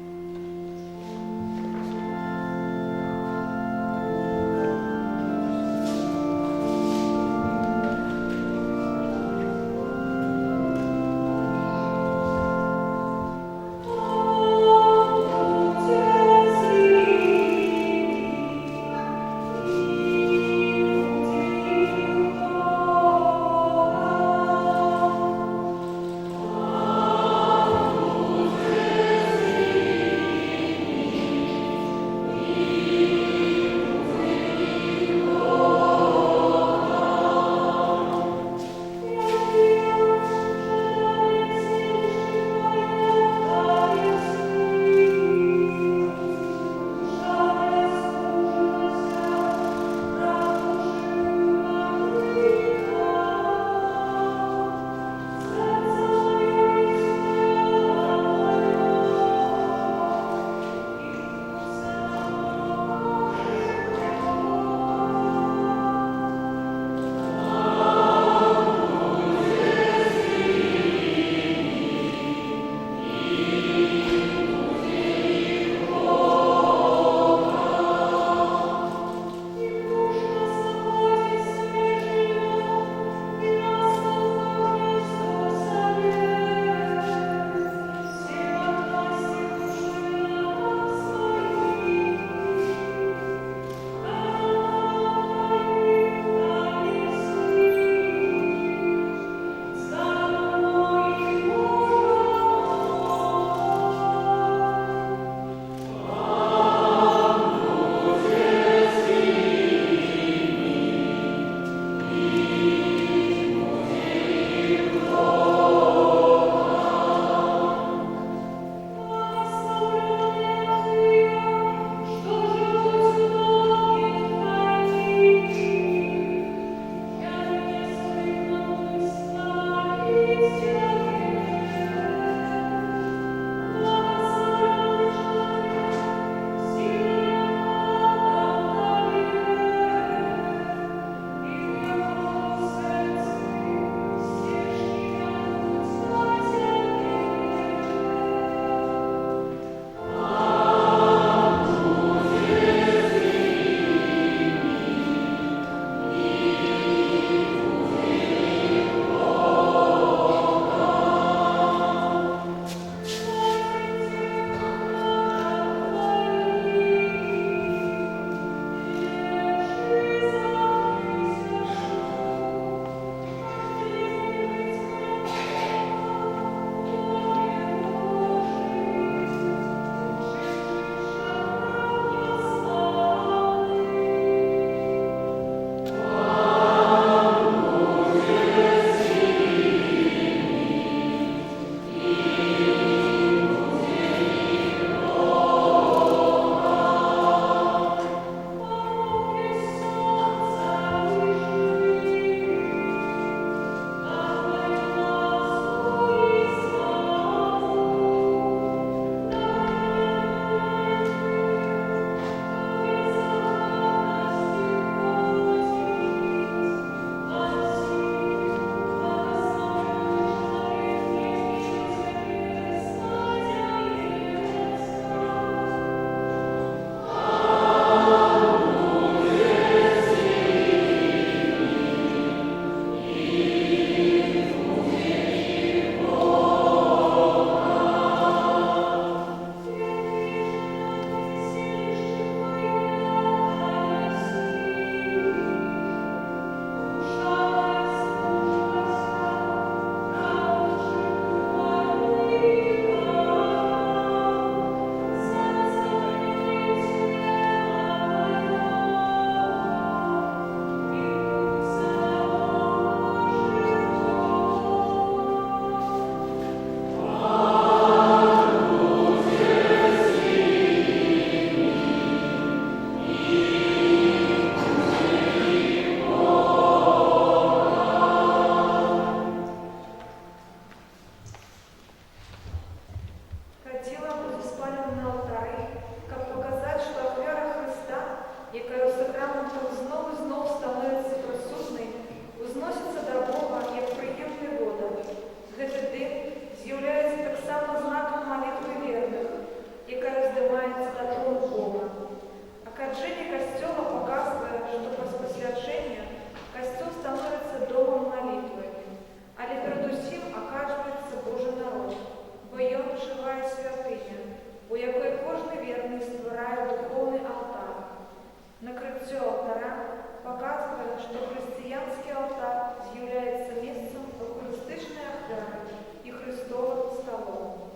што хрысціянскі алтар з'яўляецца месцам эўхарыстычнай ахвяры і Христовым сталом.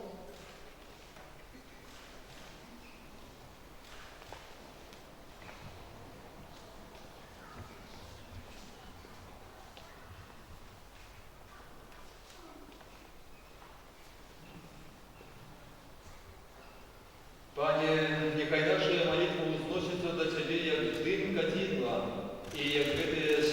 Пане, нехай наша молитва узносится до Тебе, як дым кадидла, и як гэтые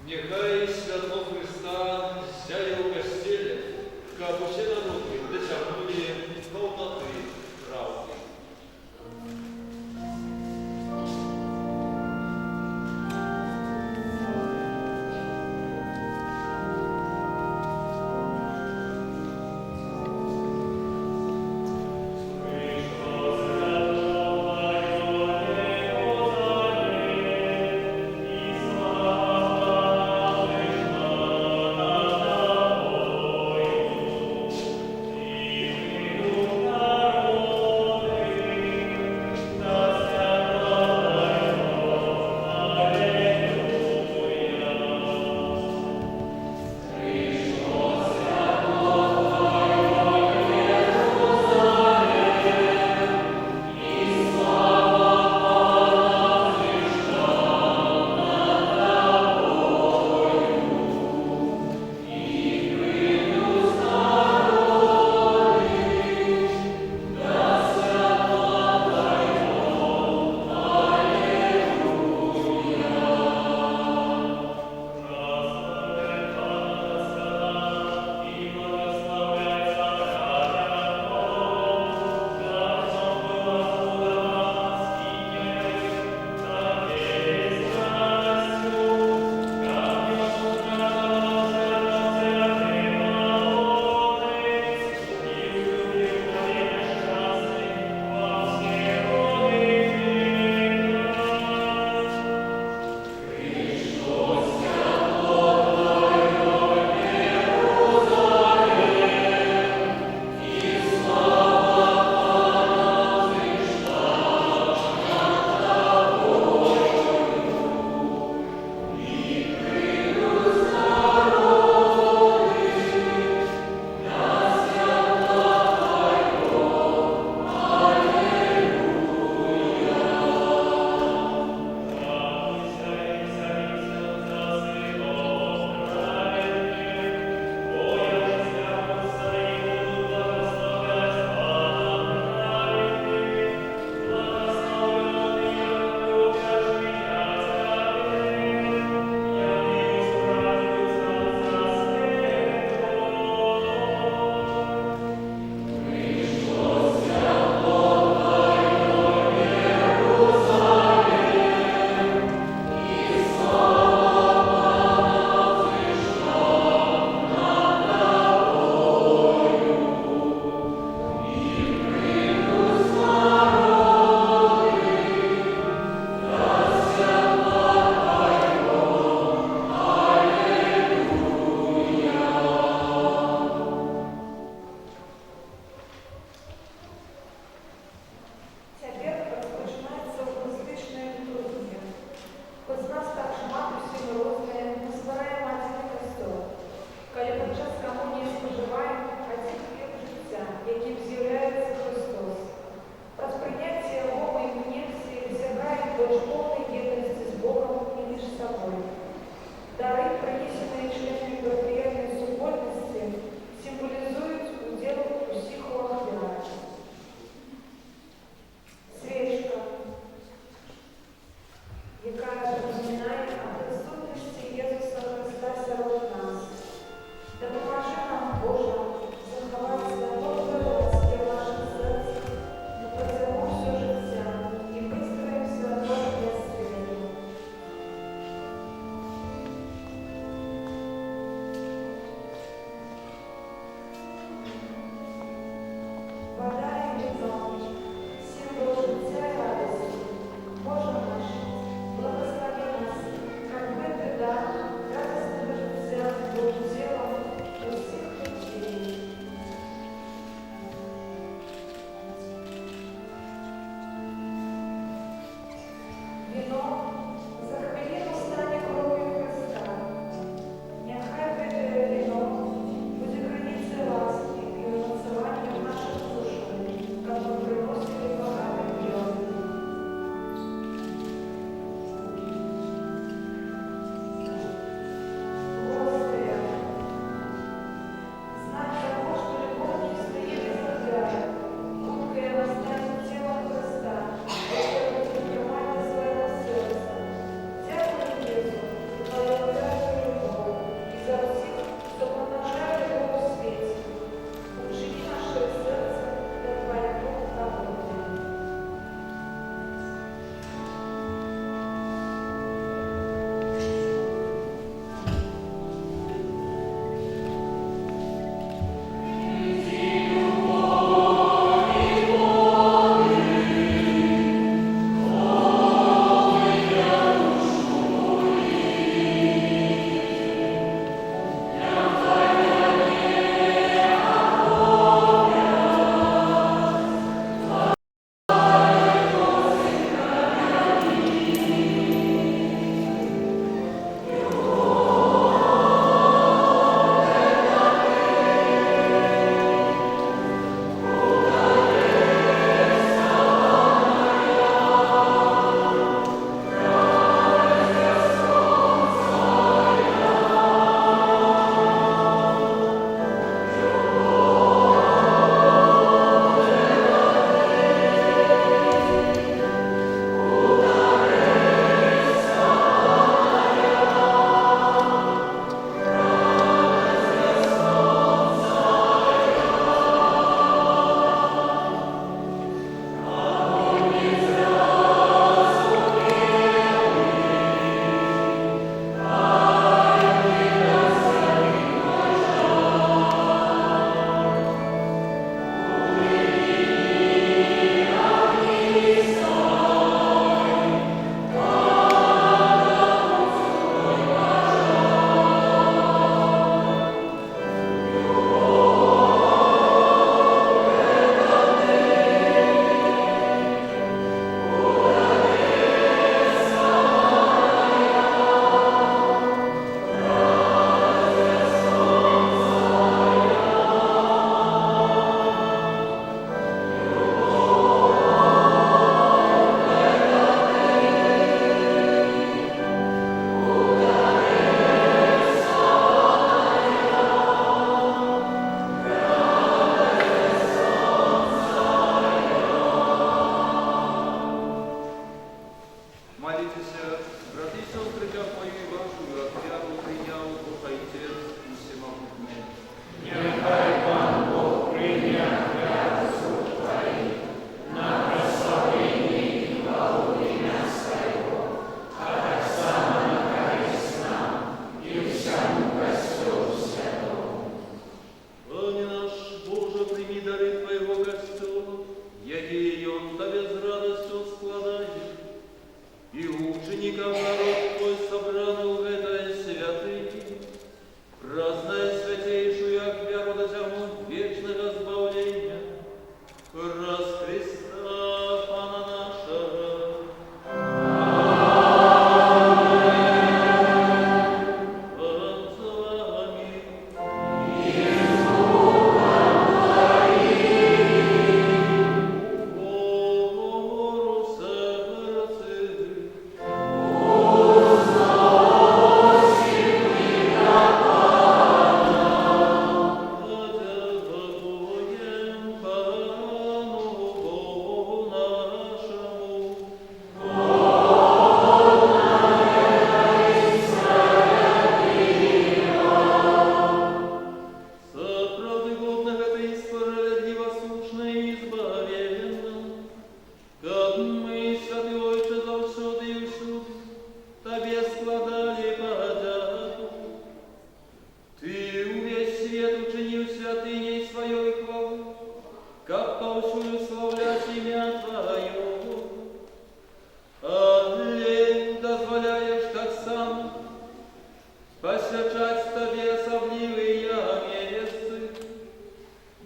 Нехай святло Христа зяє у костелі, как усі народи дотягнули повноти правди. Thank Молитесь, браты и сестры, как мою и вашу, от вяру принял Бог Отец и Всемогутный. Нехай Пан Бог прийняв вяру Твои на прославление и хвалу имя Своего, а так само на користь нам и всему Костелу Святому. Пане наш, Боже, прими дары Твоего Костела, яки он Тебе с радостью складает, и учеников народ Твой собран в этой святыне, праздная святейшую веру досягнуть вечного избавления, раз Христа Пана нашего. Пан с вами. Гору сердце. Ты увесь свет учинил святыней Своей хвалы, как повсюду славлять имя Твое. Але дозволяешь так сам посвячать Тебе особливые месты,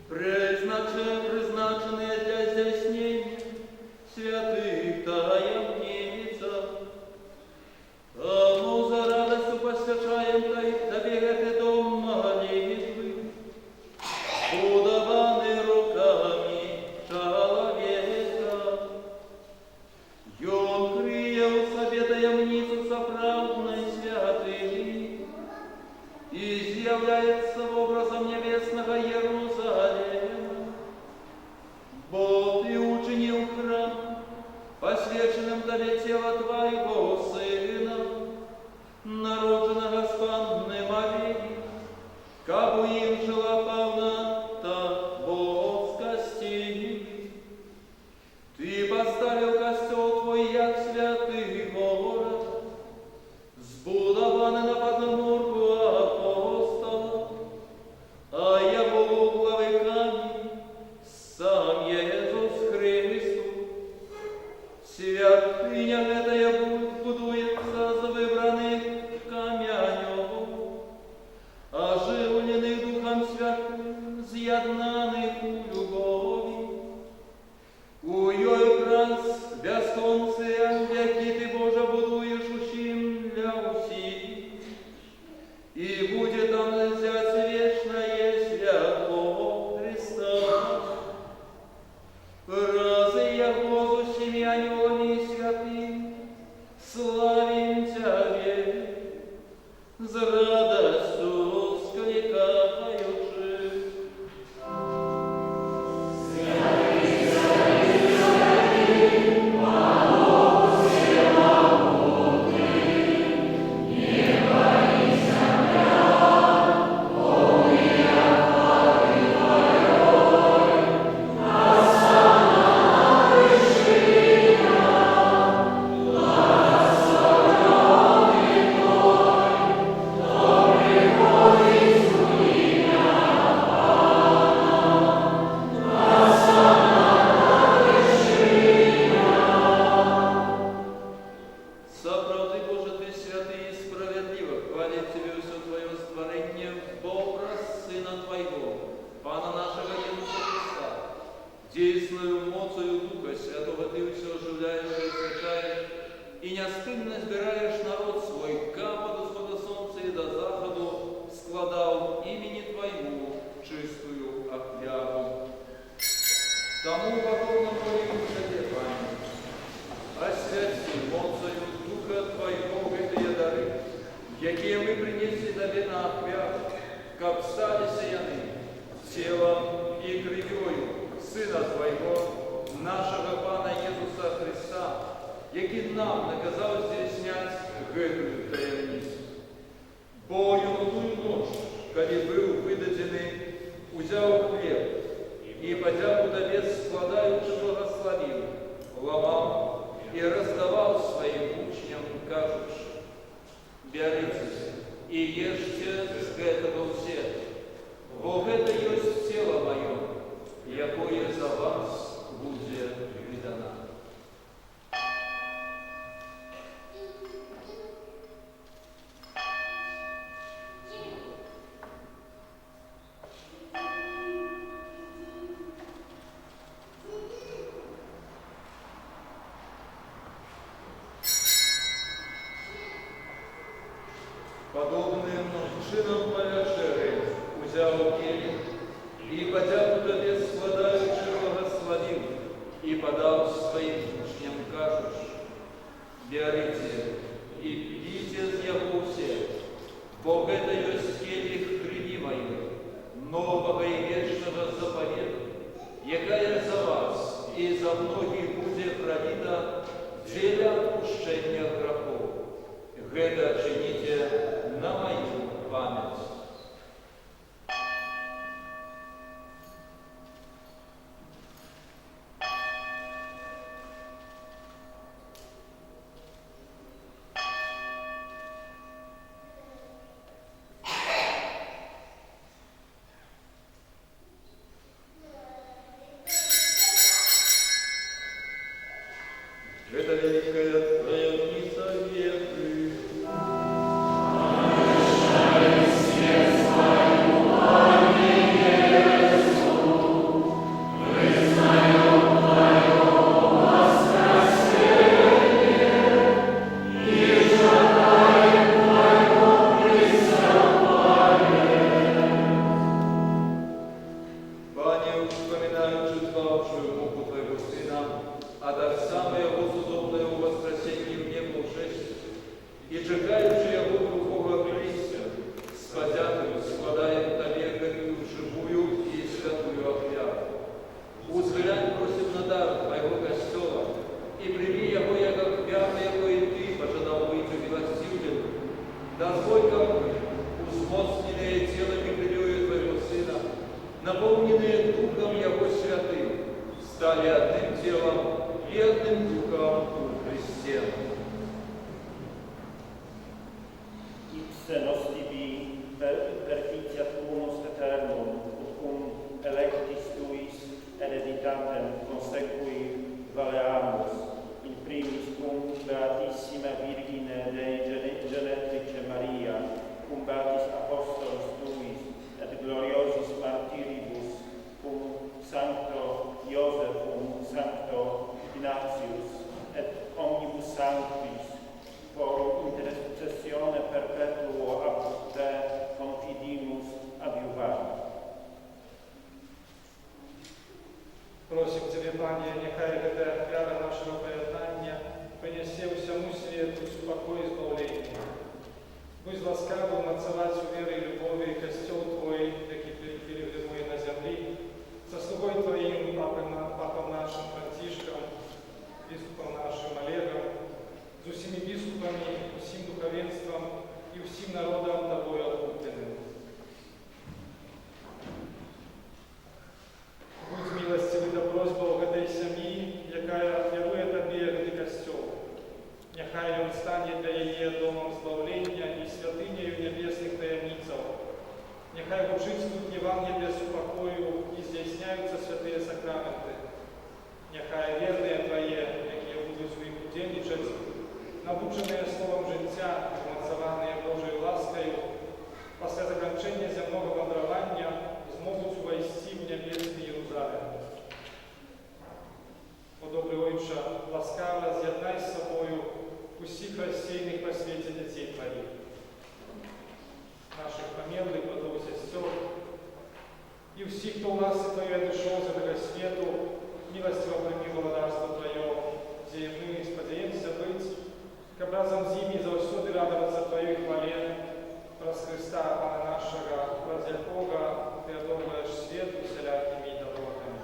призначенные для здійснення святых таємницях. Тому за радостью посвящаем Тебе этот дом молитвы, будованный руками человека. И он крие в себе таємницю соправдной святыни и изъявляется образом небесного Иерусалима. Бо Ты учинил храм, посвященным Тебе тело Твоего Сына, народженного с Панны Марии, кабы им жила полнота божескости. Ты поставил костел Твой, як святый город, збудований на подногу апостола, а его главы камень сам Иисус Христос. Святыня эта будуется за выбранных каменем, оживленных Духом Святым, з'єднаних у любові. У йой крас безконця, який Ти, Боже, будуєш усім для усіх, і буде там взять вечное святло Христа. Рази Его с усіми ангелами и святым, славим Тебе, с радостью скликаючи. Соправды, Боже, Ты святый и справедливо, хвалит Тебе все Твое створение, Бог образ Сына Твоего, Пана нашего Иисуса Христа. Действную моцию Духа Святого Ты все оживляешь и освещаешь, и неостынно сбираешь народ свой, как от восхода солнца и до заходу складал имени Твоему чистую ахвяру. Тому покорно молимся Тебе, Пане, освяти моцию Духа Твоего эти дары, якие мы принесли Тебе на ахвяру, как стали сияны телом и кровью Сына Твоего, нашего Пана Иисуса Христа, які нам наказав здійснять гэтую таємницю. Бо ён тую ноч, калі быў выдадзены, узяў хлеб і падзяку табе складаючы благословіў, ламаў і раздаваў сваім учням, кажучы: «Бярыце і ешце з гэтага ўсе, бо гэта ёсць цела маё, якое за вас будзе відана». Подобным чином повячери узяв келих і подяку тобі складаючи благословив і подав своїм учням, кажучи: «Бярыце і п'йте з яго ўсе, бо гэта ёсць келих крови моей, нового і вечного заповеду, якая за вас і за многих буде пролита для отпущення грехов. Гэта чините на мою память». Это великая таємниця віри. Пане, вспоминаючи звавшую муку Твоего Сына, а так само Его судобное воскресенье в небо ушедшее, и чекаючи Его другого Христа, с подятою складаем Тебе гэтую живую и святую офяру. Узглянь, просим, на дар Твоего костела, и прими Его, як офяру, Его и Ты пожадал быть умилостивлен, насколько мы, узмоцненные телами грядою Твоего Сына, наполненные Духом Его святым, стали одним телом и одним Духом в Христе. Ipse nostibi perficiat unus aeternum, ut cum electis tuis hereditatem consequi valeamus, in primis cum Beatissima Virgine Dei Genetrice Maria, cum Beatis Apostolos tuis, et gloriosis martyribus, cum Sancto Iosefum, Sancto Ignatius, et omnibus sanctis, por intercessione perpetuo apud Te confidimus adjuvare. Просим Тебе, Пане, нехай эта офяра нашего поеднания принесе всему свету спокой и избавление. Будь ласкавым отцевать верой и любовью костел Твой, таки переведомый на земли, со слугой Твоим, Папом нашим Франтишком, бискупом нашим Олегом, с всеми бискупами, всем духовенством и всем народом Тобой откупленным. Будь милостивый до просьбу этой семьи, якая верує Тобі этот костел. Нехай он станет для ее домом избавления и святынею небесных таємниців. Нехай вручить тут Евангелие с упокою и здійсняються святые сакраменты. Нехай верные Твои, які будуть своїх удельничать, наученные словом життя, умацованные Божою ласкою, после закінчення земного вандровання зможуть увойти в небесний Єрусалим. О добрий Отче, ласкаво з'єднай з собою усіх розсіяних по світі дітей Твоїх, наших померлих братів і сестер, и всіх, хто у нас Твоє дошел за того свету, милостиво прими благодарство Твое, где мы сподеемся быть к образом зими завсюди радоваться Твоей хвале, праз Христа, Пана нашего, праз якого Ты одобраешь свет усялякими добротами.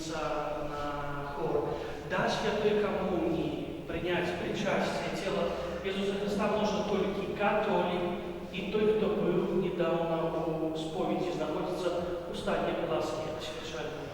молиться на хор. До Святой Коммунии принять причастие тела Иисуса Христа может только католик и тот, кто был недавно у споведи, находится у стадии глазки освященного.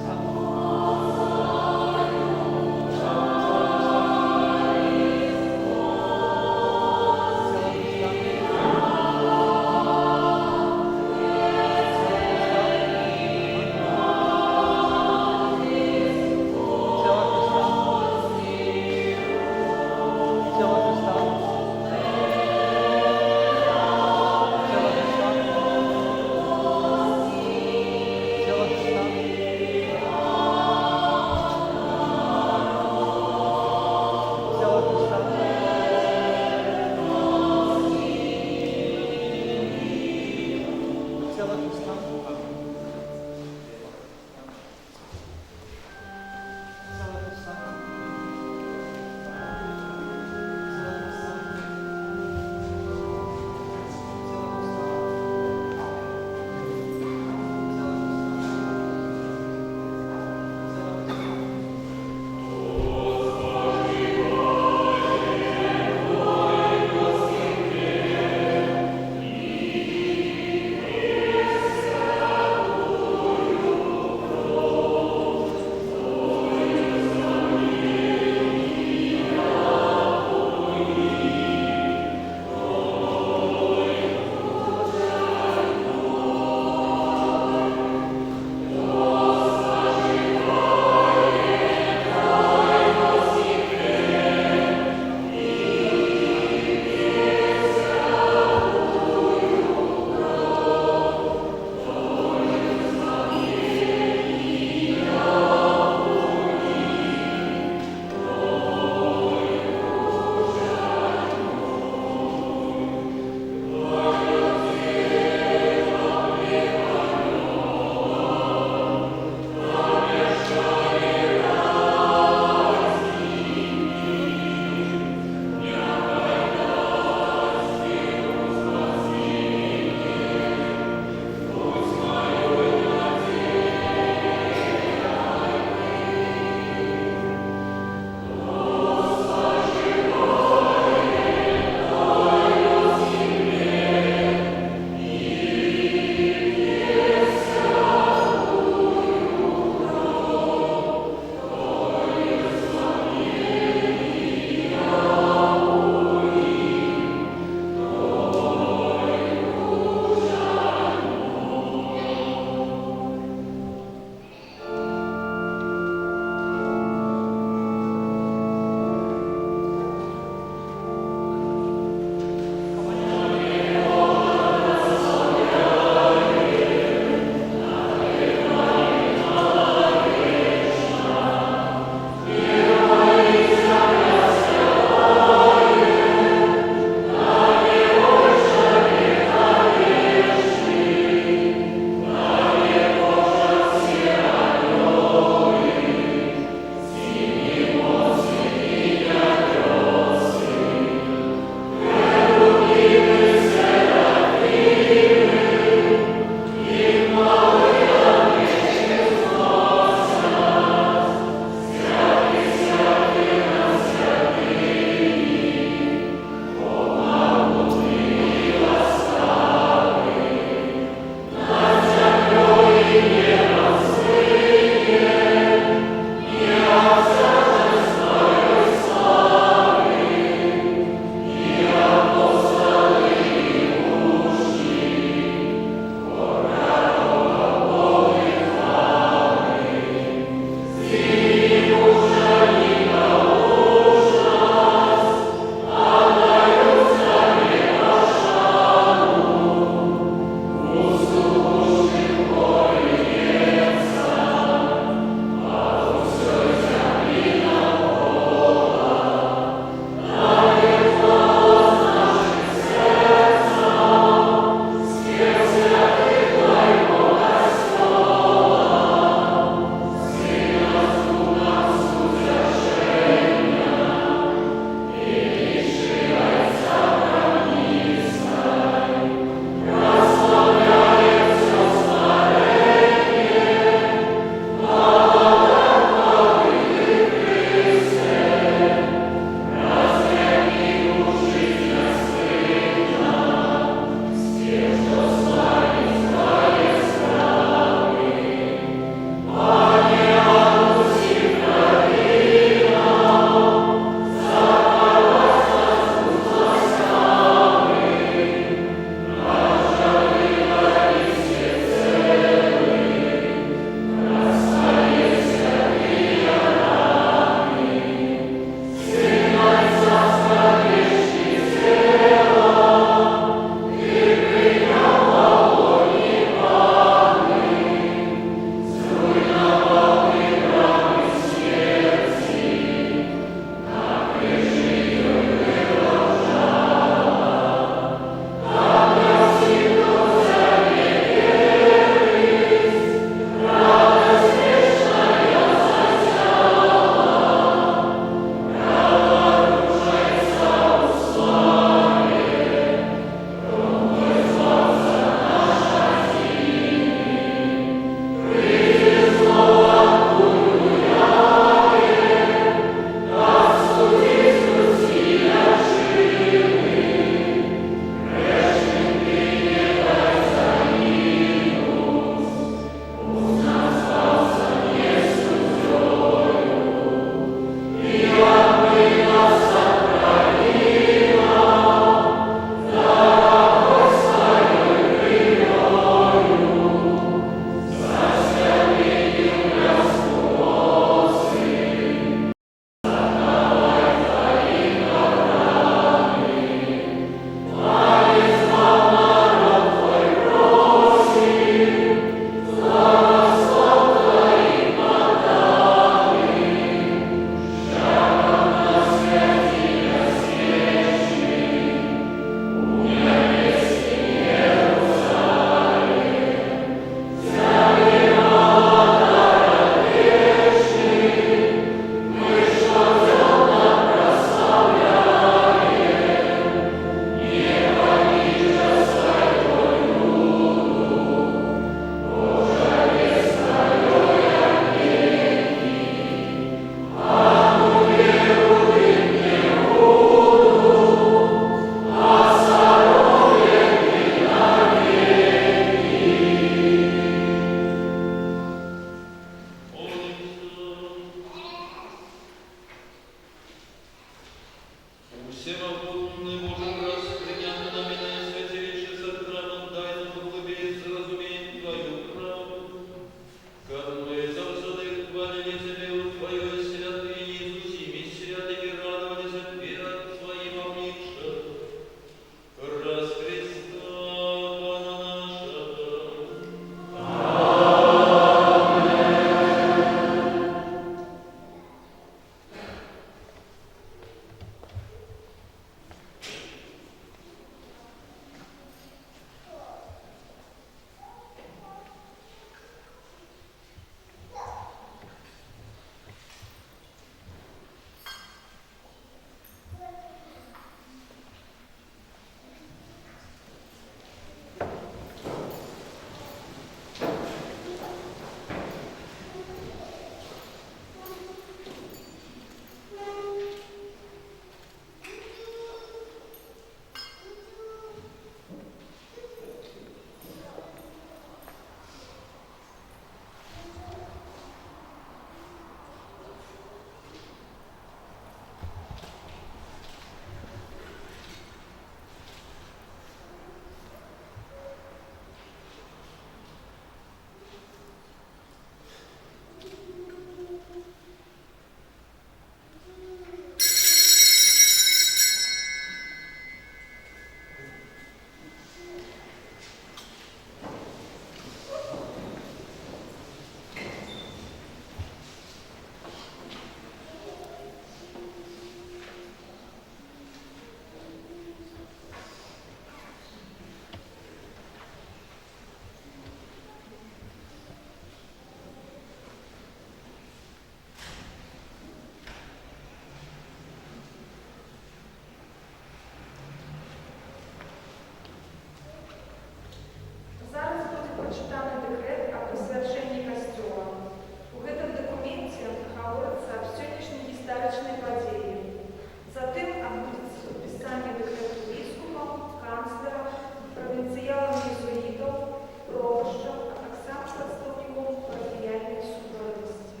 прачытаны дэкрэт аб прысвячэнні касцёла. У гэтым дакуменце гаворыцца аб сённяшняй гістарычнай падзеі. Затым адбудзецца падпісанне дэкрэту біскупаў, канцлераў, правінцыялаў езуітаў, провашчаў, а таксама прадстаўнікоў парафіяльнай супольнасці.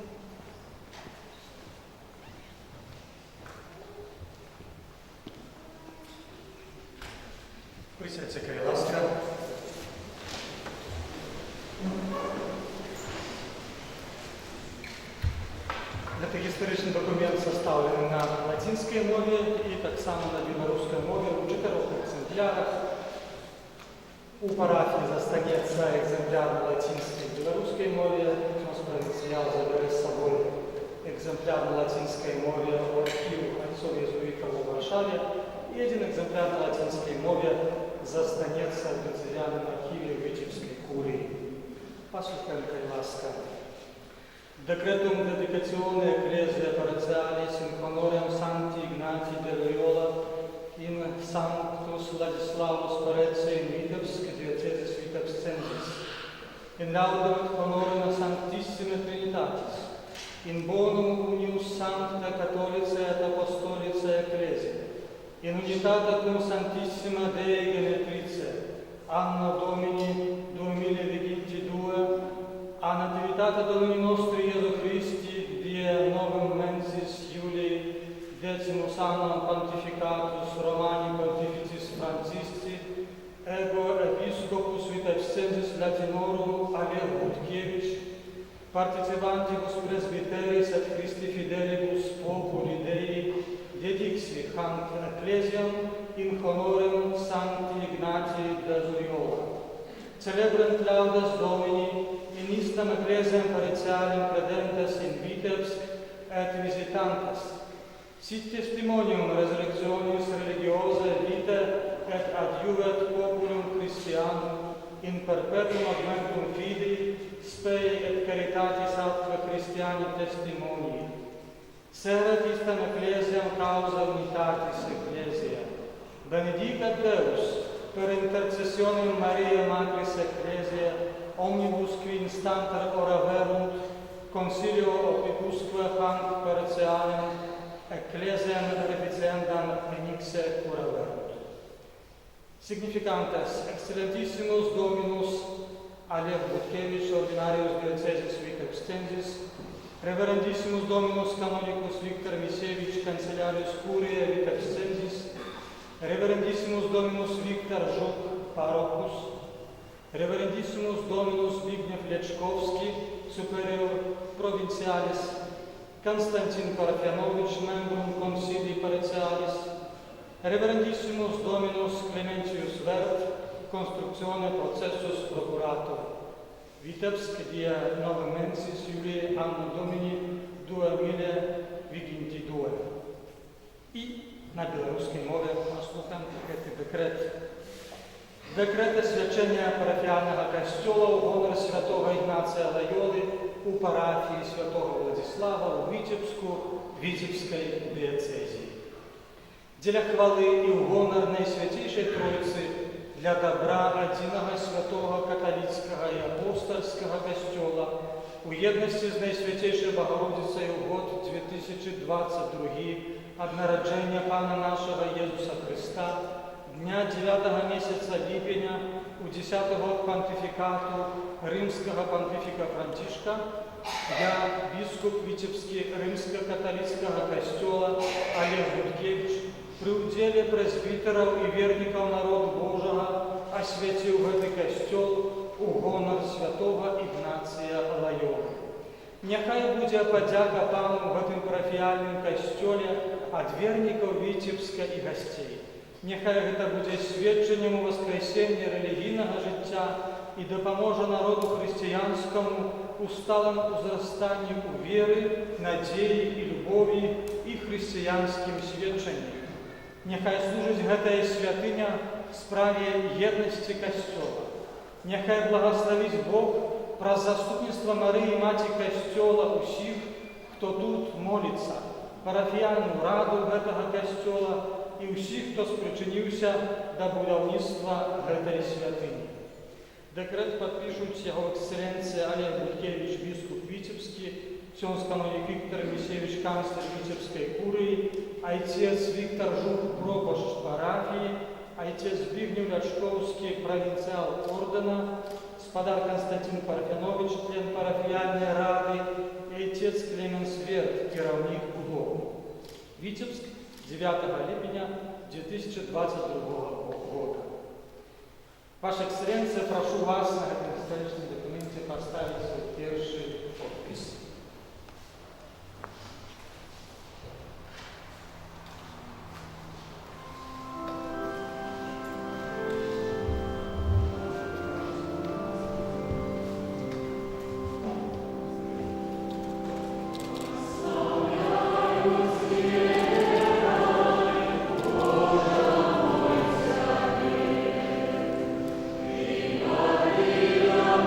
Присядьте, кай ласка. Гэты гістарычны документ составлены на латинской мове и так само на белорусской мове у 4 экземплярах. У парафии застанется экземпляр на латинской и белорусской мове. Наш провинциал заберет с собой экземпляр на латинской мове в архив отцов иезуитов в Варшаве. И один экземпляр на латинской мове застанется в канцелярном архиве Витебской курии. Послушаем, кай ласка. Decretum dedicatione Ecclesiae Parroquialis in honorem Sancti Ignati de Loyola in Sanctus Ladislavus Parece in Vitebsk, Diocesis Vitebscensis, in laudem et honorem Sanctissime Trinitatis, in bonum unius Sancta Catholicae et Apostolicae Ecclesiae, in unitate cum Sanctissima Dei Genetrice, anno Domini 2022, a nativitate Domini nostri Iesu Christi, die novum mensis Iulii, decimus annum pontificatus Romani Pontificis Francisci, ego episcopus Vitebscensis Latinorum Alier Butkiewicz, participantibus presbyteris et Christi fidelibus populi Dei, dedixi hanc ecclesiam in honorem Sancti Ignati de Loyola. Celebrant laudes Domini, in istam ecclesiam parroquialim credentes in Vitebsk et visitantes, sit testimonium resurrectionis religiosae vitae et adjuvet populum Christianum in perpetuum augmentum fidei, spei et caritatis atque Christiani testimonii. Seret istam ecclesiam causa unitatis ecclesiae. Benedicat Deus, per intercessionem Mariae Matris Ecclesiae, omnibus qui instanter ora verunt, consilio opibusque hanc parroquialem, ecclesiam reficendam enixe cura verunt. Significantes, excelentissimus Dominus Alier Butkiewicz, ordinarius diocesis Vitebscensis, reverendissimus Dominus Canonicus Victor Misevich, cancellarius curiae Vitebscensis, reverendissimus Dominus Victor Żuk, parocus, reverendissimus Dominus Zbigniew Leczkowski, superior provincialis, Konstantin Parfianovich, membrum consilii parroquialis, reverendissimus Dominus Clementius Vert, constructione processus procurator. Vitebsk, die novum mensis Iulii anno Domini 2022. I na белорусской мове послухаем этот декрет. Декрет освячения парафиального костела в гонор святого Игнация Лойолы у парафии святого Владислава в Витебску, Витебской диецезии. Для хвалы и в гонор Наисвятейшей Троицы, для добра одиного святого католического и апостольского костела, у едности с Наисвятейшей Богородицей в год 2022 от народжения Пана нашего Иисуса Христа, дня 9 месяца липеня, у 10 год понтификату римского понтифика Франтишка, я, бискуп Витебский римско-католического костела Олег Буткевич, при уделе пресвитеров и верников народа Божьего освятил в этот костел у гонор святого Игнация Лойолы. Нехай буде подяка Пану в этом парафиальном костеле от верников Витебска и гостей. Нехай это будет свідченням воскресения релігійного життя і допоможе народу християнському у сталому узрастанні у віри, надії і любові і християнським свідченням. Нехай служить гэтая святыня справе єдності костела. Нехай благословить Бог про заступництво Марии, Мати Костела, усіх, хто тут молится, парафіальну раду гэтага костела і усіх, хто спричинився до будівництва гэтай святыні. Декрет подпишуть Его Экселленция Олег Буткевич, бискуп Витебский, ксенз каноник Виктор Мисевич, канцлер Витебской курии, отец Виктор Жук, пропашт парафии, отец Збигнев Лячковский, провинциал ордена, господар Константин Парфенович, член парафиальной рады, и отец Клеменс Верт, кировник удобный. Витебск, 9 липня 2022 года. Ваша Экселленция, прошу вас на этом историческом документе поставить свой первый подпись. Maria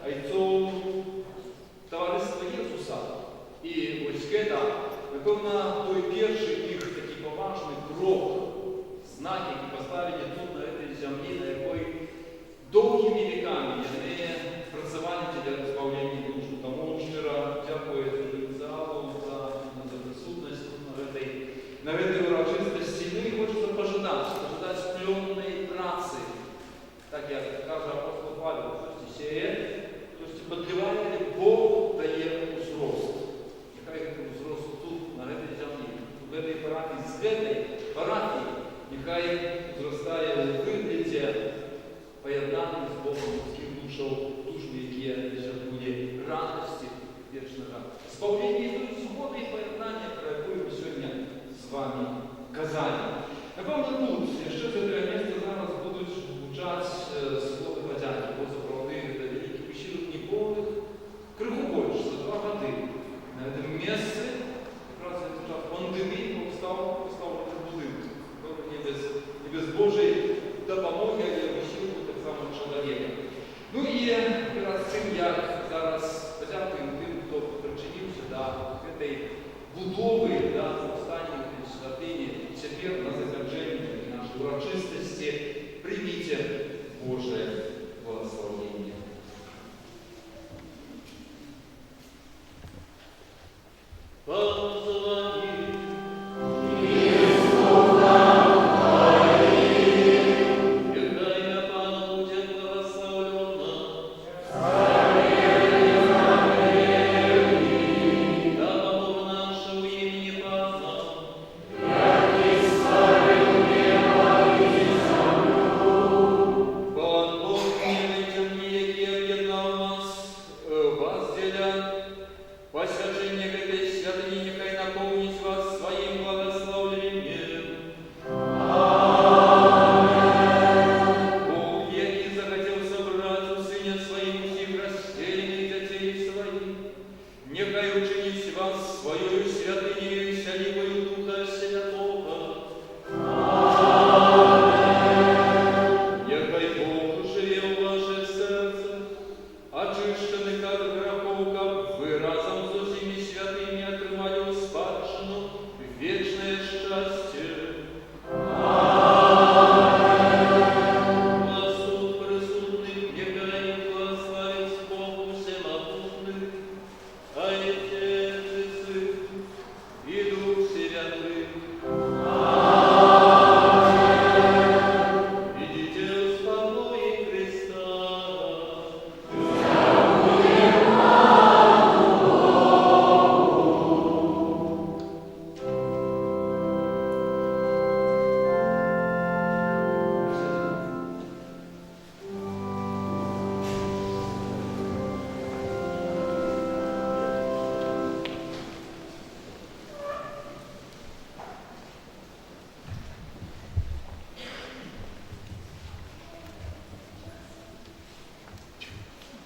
айцов товариства Єсуса. І ось це, напевно, той перший їх такий поважний крок, знак, який поставлені тут, на цій землі, на якій довгими віками вони працювали для збавлення душ. Тому щиро дякую залу за присутність на этой урочистості. Ну і хочеться пожидати пльонної праці. Так як каже апостол Павел, хтось сіє, хтось підливає, Бог дає узрост. Нехай узрост тут, на этой землі, в этой парафії, з этой парафії, нехай зростає у вигляді поєднання з Богом людських душ, які були радості вічного. Збавлення і згоди і поєднання, про яке ми сьогодні з вами казали. Напевно, тут, ще за те місце зараз будуть звучати слова подяки, бо заправдили до великих вечірок неповних, криху більше, за 2 роки. На цьому місці, якраз в час пандемії, поставлений будинок. Не без Божої допомоги, але вечірку так само чоловіка. Ну і перед цим, як зараз подякуємо тим, хто причинився до цієї будови, до повстання святині, тепер на завершення нашої урочистості прийміть Боже благословення.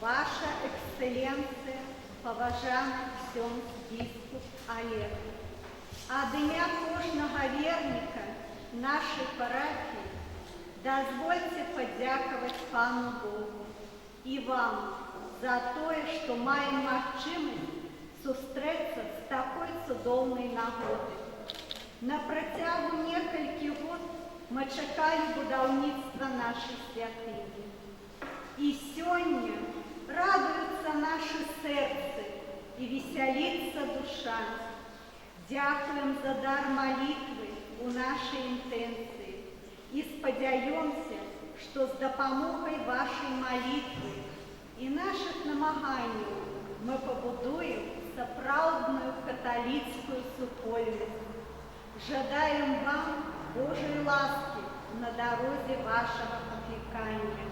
Ваша Экселленция, поважаний ксьондз біскуп Олег, ад ім'я кожного верника нашей парафии дозвольте подякувати Пану Богу и вам за то, что маем магчимость зустріться з такой цудовной нагоди. На протягу некальких год мы чекали будаўніцтва нашей святыні. И сегодня радуются наши сердце и веселится душа. Дякуем за дар молитвы у нашей интенции и сподяемся, что с допомогой вашей молитвы и наших намаганий мы побудуем сапраўдную католицкую супольность. Жадаем вам Божьей ласки на дороге вашего опекания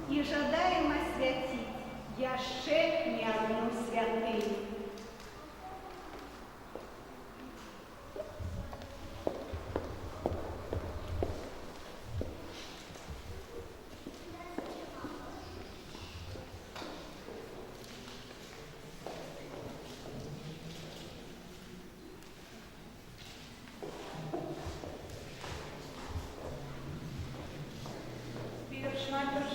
и жадаем освятить яшчэ не одну святыню. Найперш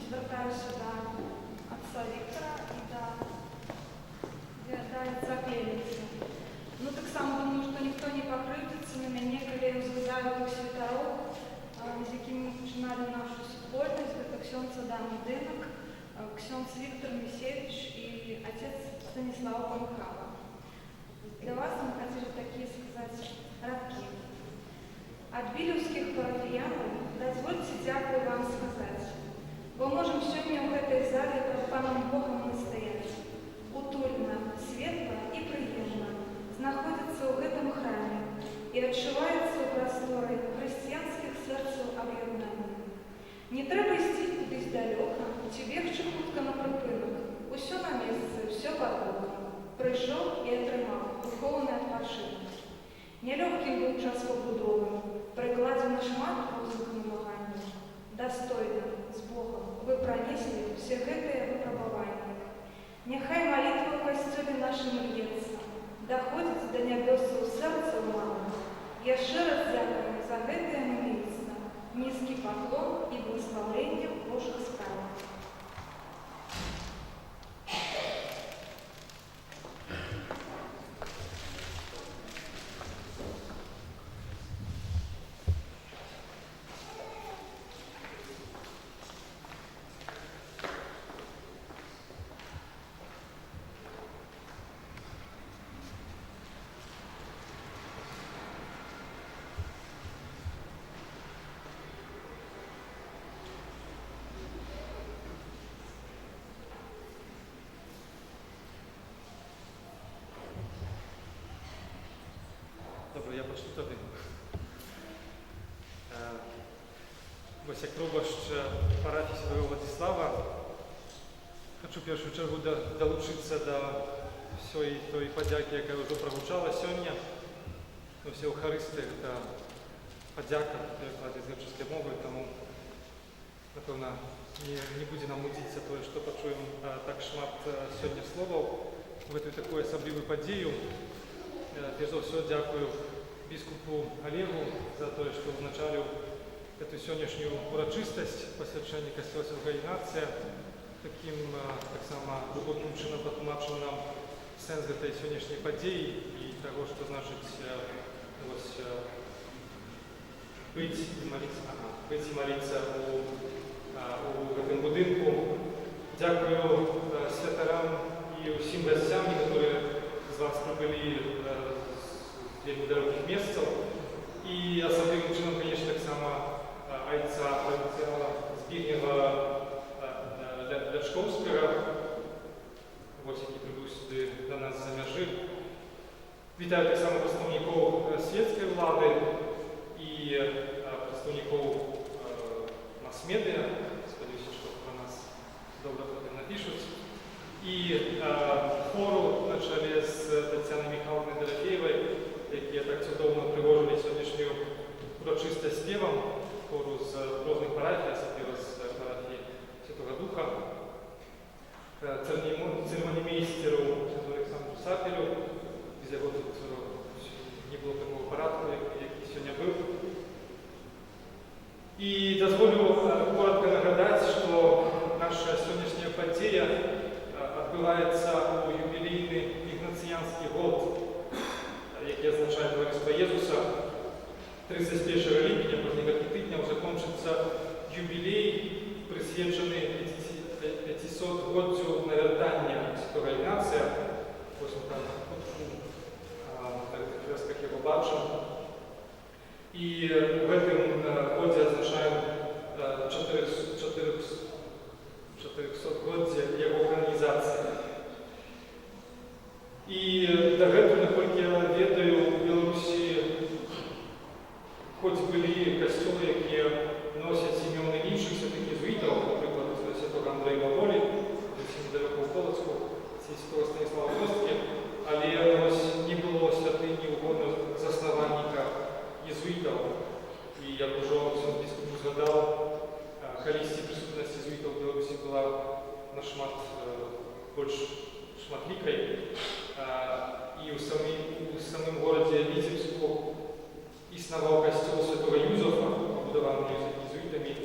звертаюся до отця Віктора. ksiądz Адам Дынок, ksiądz Виктор Мисевич и отец Станислав Панкава. Для вас мы хотели такие сказать радки. От вілівських парафіянаў дазвольце дзякуй вам сказаць, бо можам сёння ў гэтай зале пред панам Богом настаяць. Утульна, светла і прыемна знаходзіцца ў гэтым храме і адчуваецца ў прасторы хрысціянскіх сэрцаў аб'яднання. Не трэба ісці кудысь далёка, ці бегчы хутка на прыпынак. Усё на месцы, усё пад бокам. Прыйшоў і атрымаў духоўны адпачынак. Нялёгкім быў час пабудовы, прыкладзена шмат розных намаганняў. Дастойна, з Богам, вы пранеслі ўсе гэтыя выпрабаванні. Няхай малітва ў касцёле нашым льецца, даходзіць да нябёсаў сэрцаў мама. Яшчэ раз дзякуем за гэтае мліцтва, нізкі паклон і благословенне Божых справ. Добре, я почну тоді. Ось як пробощ парафії Святого Владислава, хочу в першу чергу долучитися до всієї тої подяки, яка вже прогучала сьогодні. Ну, всі Охаристи – це подяка, перекладі з греческої мови, тому, напевно, не буде нам нудитися то, що почуємо так шмат сьогодні слова в эту таку особливу подію. Перш за все, дякую біскупу Олегу за те, що вначалив эту сьогоднішню урочистость посвячення Костела Святого Ігнація. Таким, так само, глибоким чином потлумачив нам сенс этой сьогоднішньої події і того, що значить ось пить і молитися у цьому будинку. Дякую святарам і усім гостям, які з вас прибыли з вельми далеких місців. І особливим чином, конечно, так само айца провінціала Збігнєва Лячковського, ось який прибув сюди до нас за межі. Вітаю так само представників світської влади і представників мас-медіа. Сподіваюся, що про нас добре напишуть. І хору на чолі з Тетяною Михайловною Дорофєєвою, які так чудовно привожили сьогоднішню урочистость співом, хору з різних парафій, особливо з парафії Святого Духа, церемонімейстеру Святого Олександру Сапелю, без його тут не було такого порядку, який сьогодні був. І дозволю коротко нагадати, що наша сьогоднішня подія відбувається у юбілейний ігнаціянський год, який означає Товариство Єзуса. 31 липня, после некоторых тижня, вже кончиться юбілей, присвячений 500-годдю навертання Святого Ігнація. Ось ми там на тих фресках його бачимо. І в этом годі означаємо 400-годдя його канонізації. І до этого, наскільки я ведаю, в Білорусі хоч були костюли, які носять ім'я інших святих єзуїтів, наприклад, святого Андрея Баболі, зовсім недалеко в Полоцьку, святого Станіслава Костки, але не було святині угодно засновника єзуїтів. І як уже сам біскуп згадав, количество присутності єзуїтів в Білорусі була на шмат більш шматликой. И в самом городе Витебску існував костел Святого Юзефа, побудований єзуїтами,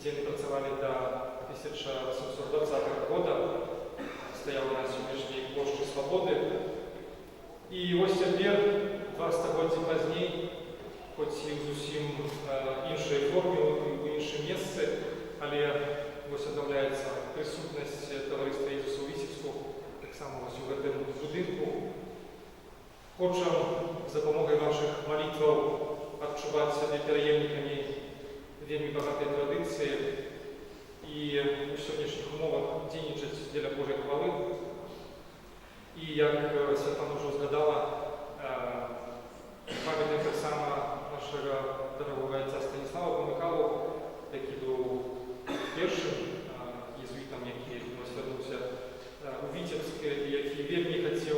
де вони працювали до 1820 года, стояли на сьогоднішній площі Свободи. І ось тепер, 2 століття пізніше, хоч і в зовсім іншій формі, в іншому місці, але усвідомляється присутність товариства Ісусу Висівську, так само ось у цьому будинку. Хочемо за допомогою наших молитв відчувати себе переємниками вельми багатої традиції і у сьогоднішніх умовах дійничати для Божої хвали. І як Світлана вже згадала, пам'ятник так само нашого дорогого отця Станіслава Помикалу, який був першим єзуїтом, який звернувся у Витебськ, і який вельми хотів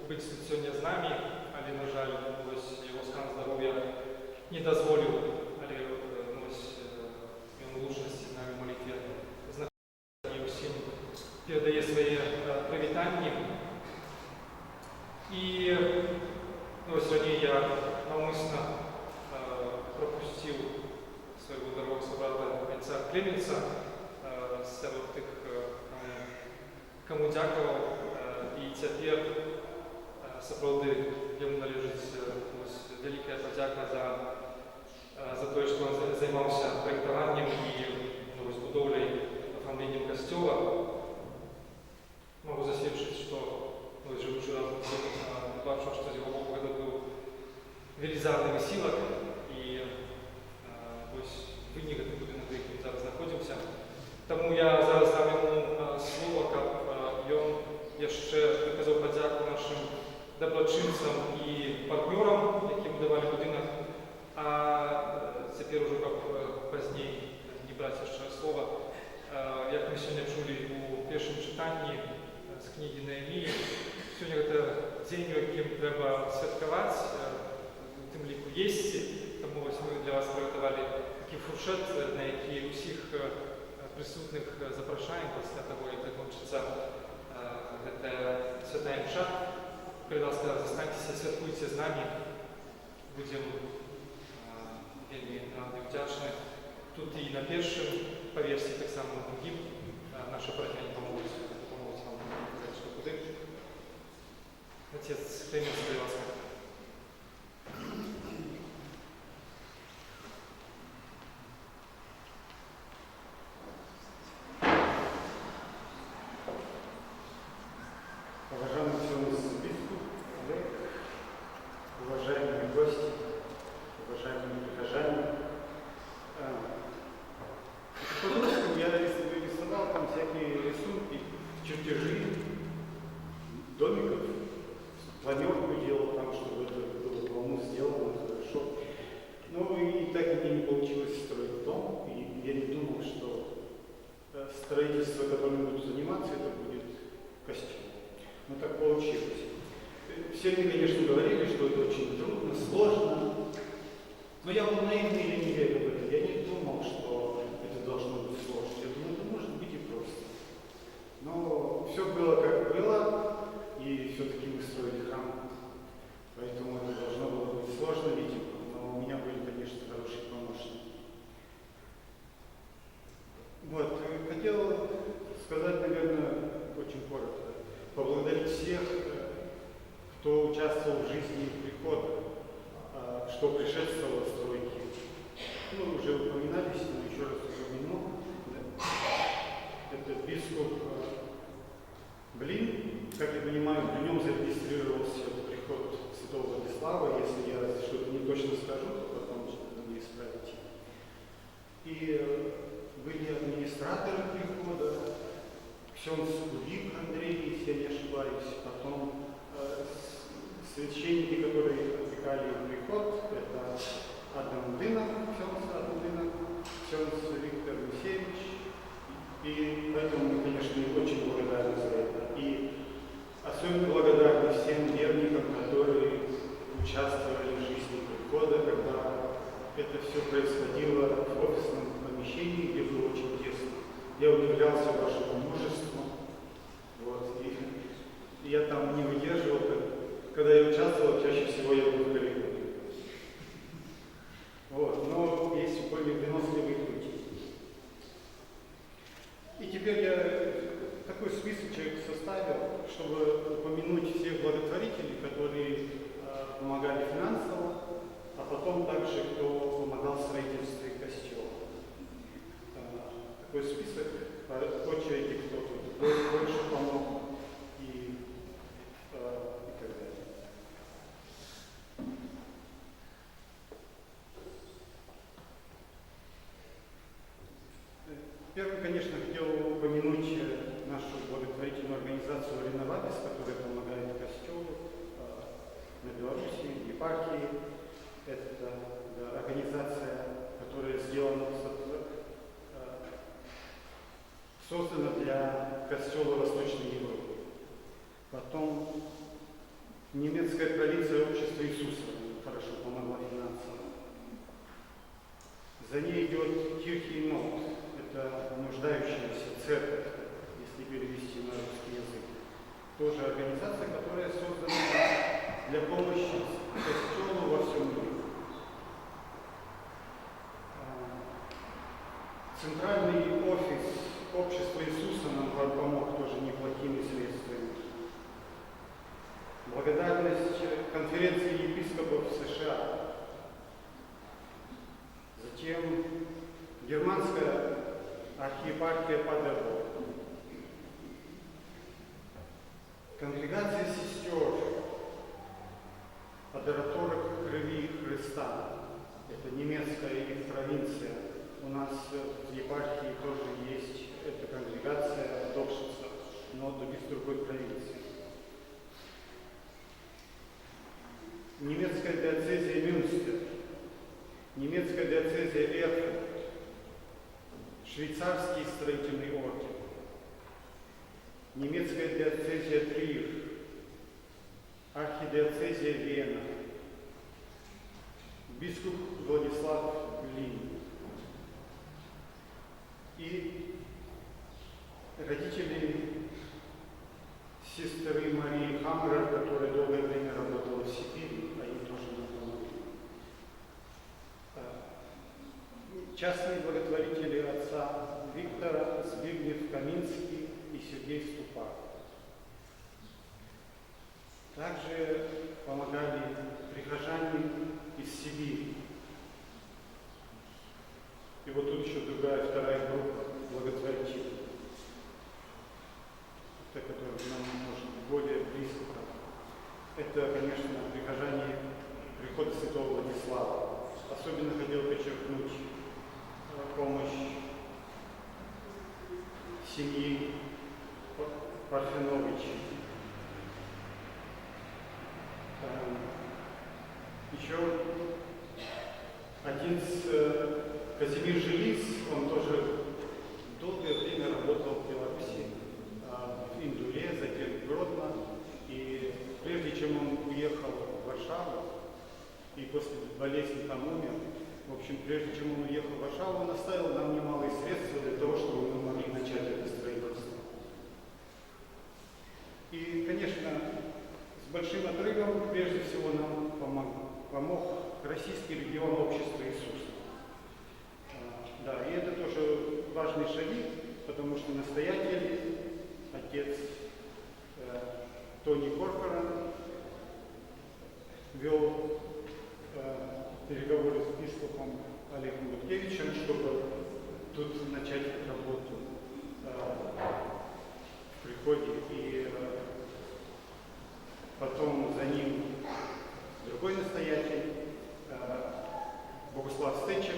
бути сьогодні з нами, але, на жаль, його стан здоров'я не дозволив, але він у лучності з нами в молитві знаходиться і усім передає свої привітання. І ось раніше я навмисно пропустив свого дорогого собрата отця Клеменса серед тих, кому дякував. І тепер справді йому належить велика подяка за те, що він займався проєктуванням і будовлею, оформленням костюла. Могу засвідчити, що живучи разом з ним, бачу, що з його боку це був велізарний весілок, і ось винік цього будинку, в якому зараз знаходимося. Тому я зараз дам йому слово, щоб він ще виказав подяку нашим доброчинцям і партнерам, які будували будинок, а тепер уже пізніше не брати ще слово. Як ми сьогодні чули у першому читанні з книги Неемії, сьогодні це день, яким треба святкувати, тим ліку єсті, тому ось ми для вас приготували такий фуршет, на який усіх присутних запрошуємо після того, як закінчиться ця свята імша. Будь ласка, застаньтеся, святкуйте з нами, будемо вельми раді і вдячні. Тут і на першому поверсі, так само на другим, наші братья допоможуть вам показати, що куди. Отець Клеменс, будь ласка. Уважаемый бискуп, уважаемые гости, уважаемые прихожане. По-русски я рисовал там всякие рисунки, чертежи, домиков, планерку делал там, чтобы это было полно сделано хорошо. Ну и так и не получилось строить дом, и я не думал, что строительство, которым буду заниматься, это будет костюм. Но так получилось. Все мне, конечно, говорили, что это очень трудно, сложно. Но я был наивный и не верил в это. Я не думал, что это должно быть сложно. Я думал, это может быть и просто. Но все было как было, и все-таки мы строили храм. Поэтому это должно было быть сложно, видимо. Но у меня были, конечно, хорошие помощники. Вот, хотел сказать, наверное, очень коротко. Поблагодарить всех, кто участвовал в жизни прихода, что предшествовало стройке. Ну, уже упоминались, но еще раз упомяну. Это бискуп Блин, как я понимаю, при нем зарегистрировался приход святого Владислава. Если я что-то не точно скажу, то потом мне исправите. И были администраторы прихода, ксенц Кулик Андрей, если я не ошибаюсь, потом священники, которые опекали приход, это Адам Дынов, ксенц Адам Дынов, ксенц Виктор Мусевич. И поэтому мы, конечно, очень благодарны за это. И особенно благодарны всем верникам, которые участвовали в жизни прихода, когда это все происходило в офисном помещении, где было очень тесно. Я удивлялся вашему мужеству. Вот, и я там не выдерживал. Когда я участвовал, чаще всего я был в коридоре. Вот, но есть более выносливые люди. И теперь я такой списочек составил, чтобы упомянуть всех благотворителей, которые помогали финансово, а потом также, кто помогал в строительстве костела. Такой список. Благодатность, которая помогает Костелу на Беларуси, епархии. Это организация, которая создана для Костела Восточной Европы. Потом немецкая провинция Общества Иисуса хорошо помогла финансово. За ней идет Кирхи и Нот. Это нуждающаяся церковь, если перевести на русский язык. Тоже организация, которая создана для помощи Костелу во всем мире. Центральный офис Общества Иисуса нам помог тоже неплохими средствами. Благодарность конференции епископов США. Затем германская архиепархия Падерборн. Конгрегация сестер Адораторок Крови Христа. Это немецкая их провинция. У нас в епархии тоже есть эта конгрегация Добшица, но из другой провинции. Немецкая диоцезия Мюнстер, немецкая диоцезия Эрфурт, швейцарский строительный орден, немецкая диоцезия Триер, архидиоцезия Вена, бископ Владислав Лин и родители сестры Марии Хаммер, которая долгое время работала в Сибири, они тоже нам помогли. Частные благотворители отца Виктора, Збигнев Каминский и Сергей Ступак. Также помогали прихожане из Сибири. И вот тут еще вторая группа благотворителей. Та, которая нам может более близко. Это, конечно, прихожане прихода святого Владислава. Особенно хотел подчеркнуть помощь семьи Парфеновича. Еще отец Казимир Жилис, он тоже долгое время работал в Беларуси, в Индуле, затем в Гродно. И прежде чем он уехал в Варшаву, и после болезни там умер, в общем, прежде чем он уехал в Варшаву, он оставил нам немалые средства для того, чтобы мы могли начать это строительство. И, конечно, с большим отрывом прежде всего нам помог Российский регион Общества Иисуса. Да, и это тоже важные шаги, потому что настоятель, отец Тони Корпоран, вел переговоры с епископом Олегом Буткевичем, чтобы тут начать работу в приходе. И потом за ним другой настоятель, Богуслав Стечек.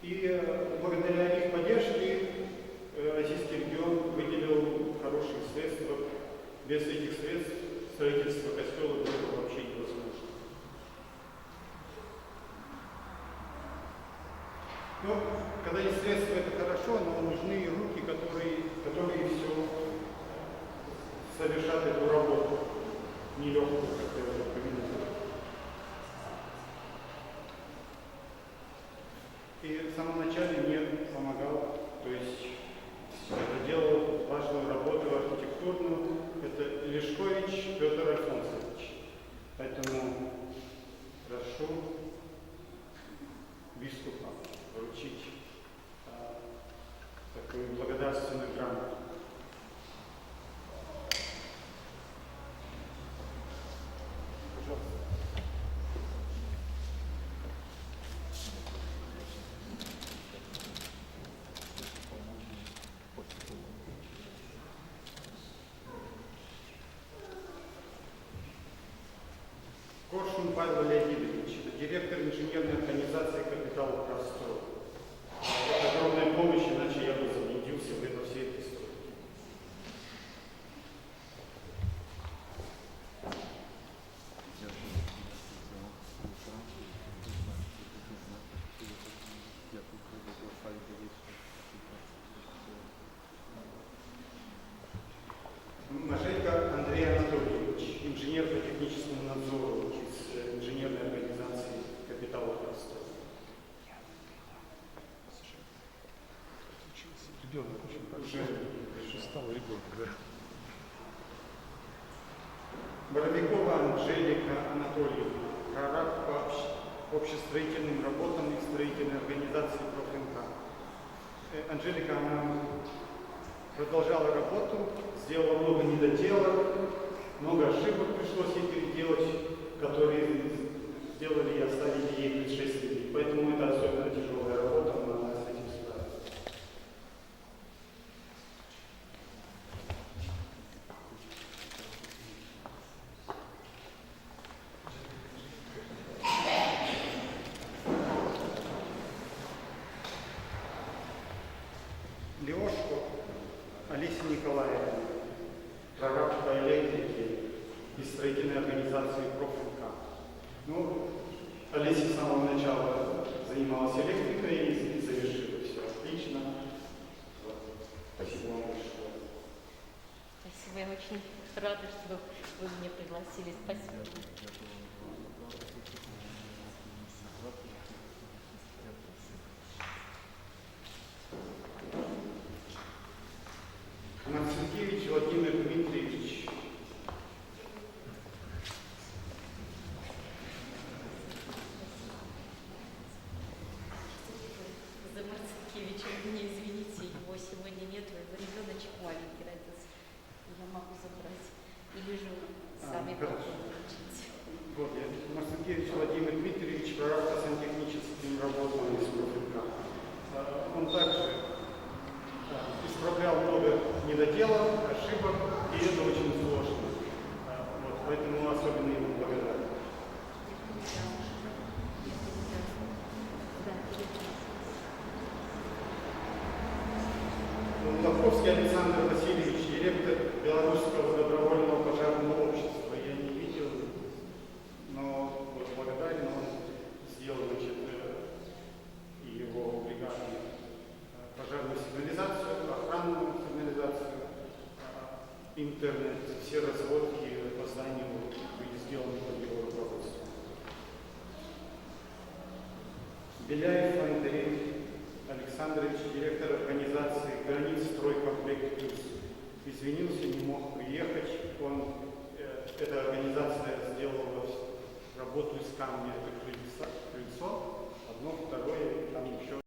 И благодаря их поддержке Российский регион выделил хорошие средства. Без этих средств строительство костела было бы вообще невозможно. Но когда есть средства, это хорошо, но нужны руки, которые все совершат эту работу нелегкую, как я уже упомянул. И в самом начале мне помогал, то есть делал важную работу архитектурную, это Лешкович Петр Альфонсович. Поэтому прошу бископа вручить такую благодарственную грамоту. Пожалуйста. Коршун Павел Леонидович, директор инженерной организации «Капитал Простор». Это огромная помощь, иначе я бы заблудился в всей этой стройке. инженерно-техническому надзору из инженерной организации «Капитал Ростов». Боровикова Анжелика Анатольевна, прораб по общестроительным работам и строительной организации «Профинка». Анжелика, она продолжала работу, сделала много недоделок, много ошибок пришлось ей переделать, которые сделали и оставили ей предшественники. Поэтому это особенно тяжелая работа, но она с этим справится. Лешко Олеся Николаевна, прораб по электрике из строительной организации «Профинка». Ну, Олеся с самого начала занималась электрикой и завершила все отлично. Вот. Спасибо вам большое. Спасибо, я очень рада, что вы меня пригласили. Спасибо. Марцинкевич Владимир Дмитриевич. За Марцинкевичем мне извините, его сегодня нет, его ребеночек маленький родился. Я могу забрать. Или же сами получите. Вот, Марцинкевич Владимир Дмитриевич, прораб по сантехническим работам из «Профинка». Он также исправлял много недоделок, ошибок, и это очень сложно. Вот, поэтому особенно ему благодарен. Лоховский Александр Васильевич, директор Белорусского добровольного пожарного общества. Я не видел, но вот благодарен, он сделал, значит, и его бригады пожарную сигнализацию, охранную сигнализацию, интернет, все разводки по зданию были сделаны под его руководством. Беляев Андрей Александрович, директор организации «Границ Стройкомплект Плюс», извинился, не мог приехать. Эта организация сделала работу из камня, это крыльцо, одно, второе, и там еще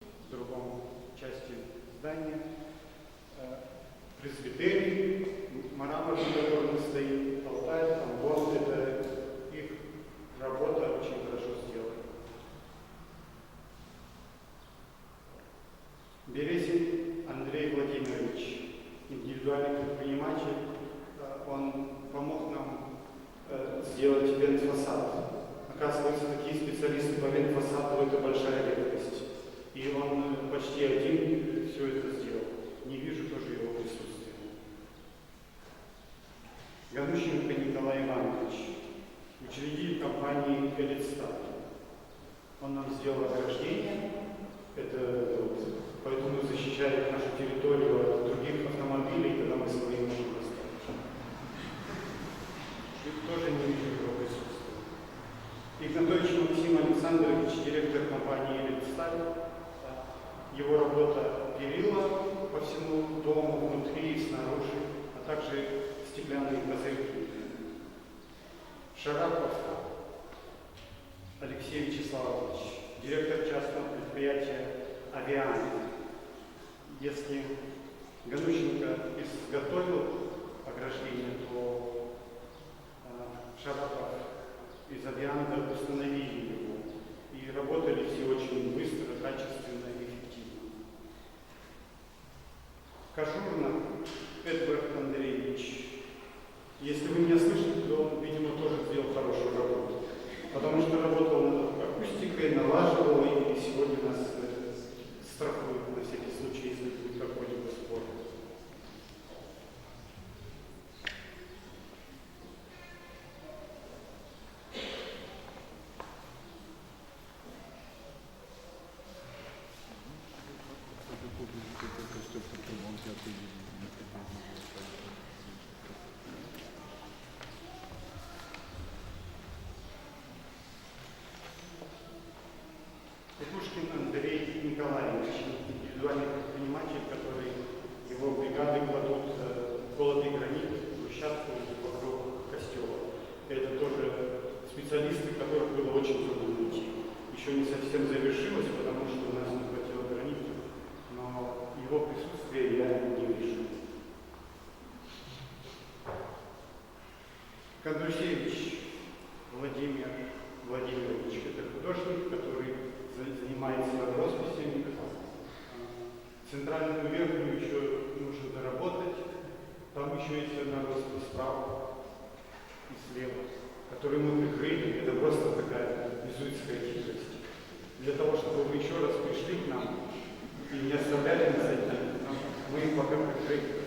в другом части здания. Пресвитерий, мраморный, который стоит, алтарь, тамбон, это их работа очень хорошо сделана. Березин Андрей Владимирович, индивидуальный предприниматель, он помог нам сделать вент-фасад. Оказывается, такие специалисты по вент-фасаду — это большая редкость. И он почти один все это сделал. Не вижу тоже его присутствия. Ганущенко Николай Иванович, учредитель компании «Элитстат». Он нам сделал ограждение. Это поэтому защищает нашу территорию от других автомобилей, когда мы свои можем поставить. И тоже не вижу его присутствия. Игнатович Максим Александрович, директор компании «Элитстат». Его работа перила по всему дому, внутри и снаружи, а также стеклянные козырьки. Шарапов Алексей Вячеславович, директор частного предприятия «Авиан». Если Ганущенко изготовил ограждение, то Шарапов из «Авиана» установили его. И работали все очень быстро, качественно и эффективно. Кожурна Эдвард Андреевич. Если вы меня слышите, то он, видимо, тоже сделал хорошую работу. Потому что работал над акустикой, налаживал, и сегодня нас страхует на всякий случай, если будет какой-либо спор. Кондрусевич Владимир Владимирович. Это художник, который занимается росписями. Центральную верхнюю еще нужно доработать. Там еще есть одна роспись справа и слева, которую мы прикрыли. Это просто такая иезуитская хитрость. Для того, чтобы вы еще раз пришли к нам и не оставляли нас одних, мы их пока прикрыли.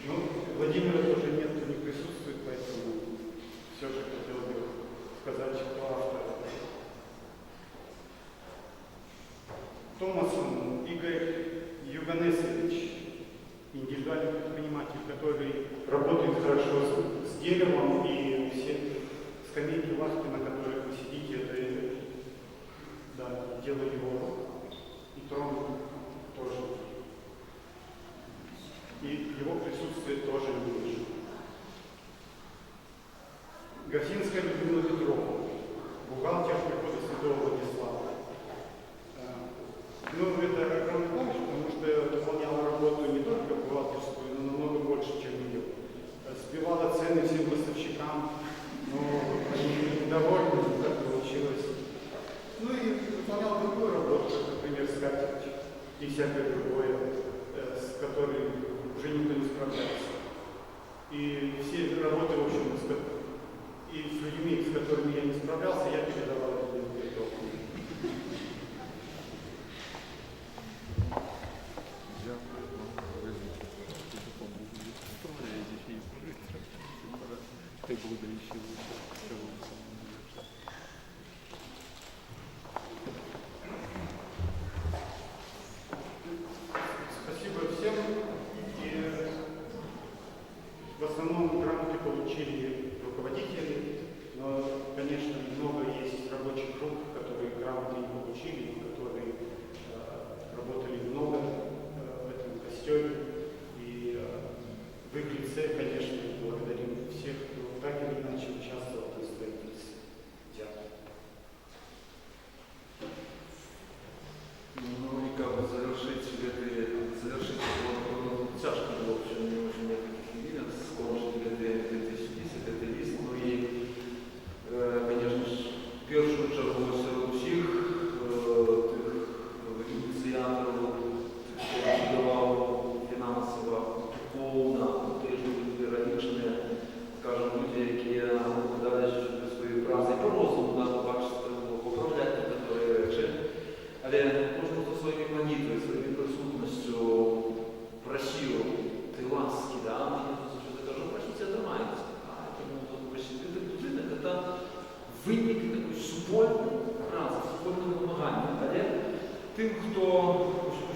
Ну, Владимира тоже нет, не присутствует, поэтому все же хотел бы сказать, кто автор. Томасон Игорь Юганесович, индивидуальный предприниматель, который работает хорошо с деревом, и все скамейки лавки, на которых вы сидите, это да, дело его рук, и трон тоже. И его присутствие тоже не вижу. Гасинская Людмила Петровна, бухгалтер прихода Святого Владислава. Ну, это огромная помощь, потому что я выполняла работу не только бухгалтерскую, но намного больше, чем ее. Сбивала цены всем поставщикам, но они были недовольны, как получилось. Ну и выполняла другую работу, например, скатерть и всякое другое, с которой уже никто не справляется. И все работы, в общем, и с людьми, с которыми я не справлялся, я передавал это Петровне. Спасибо всем. И в основном грамоты получили руководители, но, конечно, много есть рабочих рук, которые грамоты не получили, но которые работали много в этом костеле. И в их лице, конечно, благодарим всех, кто так или иначе участвовал в строительстве. Дякую. Ну и как бы завершить тяжко было, в общем, не очень неких виден, скоро же 2010, это лист, ну и, конечно ж, в першу чергу серед усіх тих ініціаторів, тих, хто давав фінансово, духовно, теж люди радичні, скажімо, люди, які далі свої праці по розуму, побачити, поправляти некоторі речі. Але кожен за своєю молитвою, своєю присутністю просив ти ласки, да? Мені завжди кажу, просите, отримаєте. Тому просити людини – це виник такої супольної праці, супольного вимагання. Але тим, хто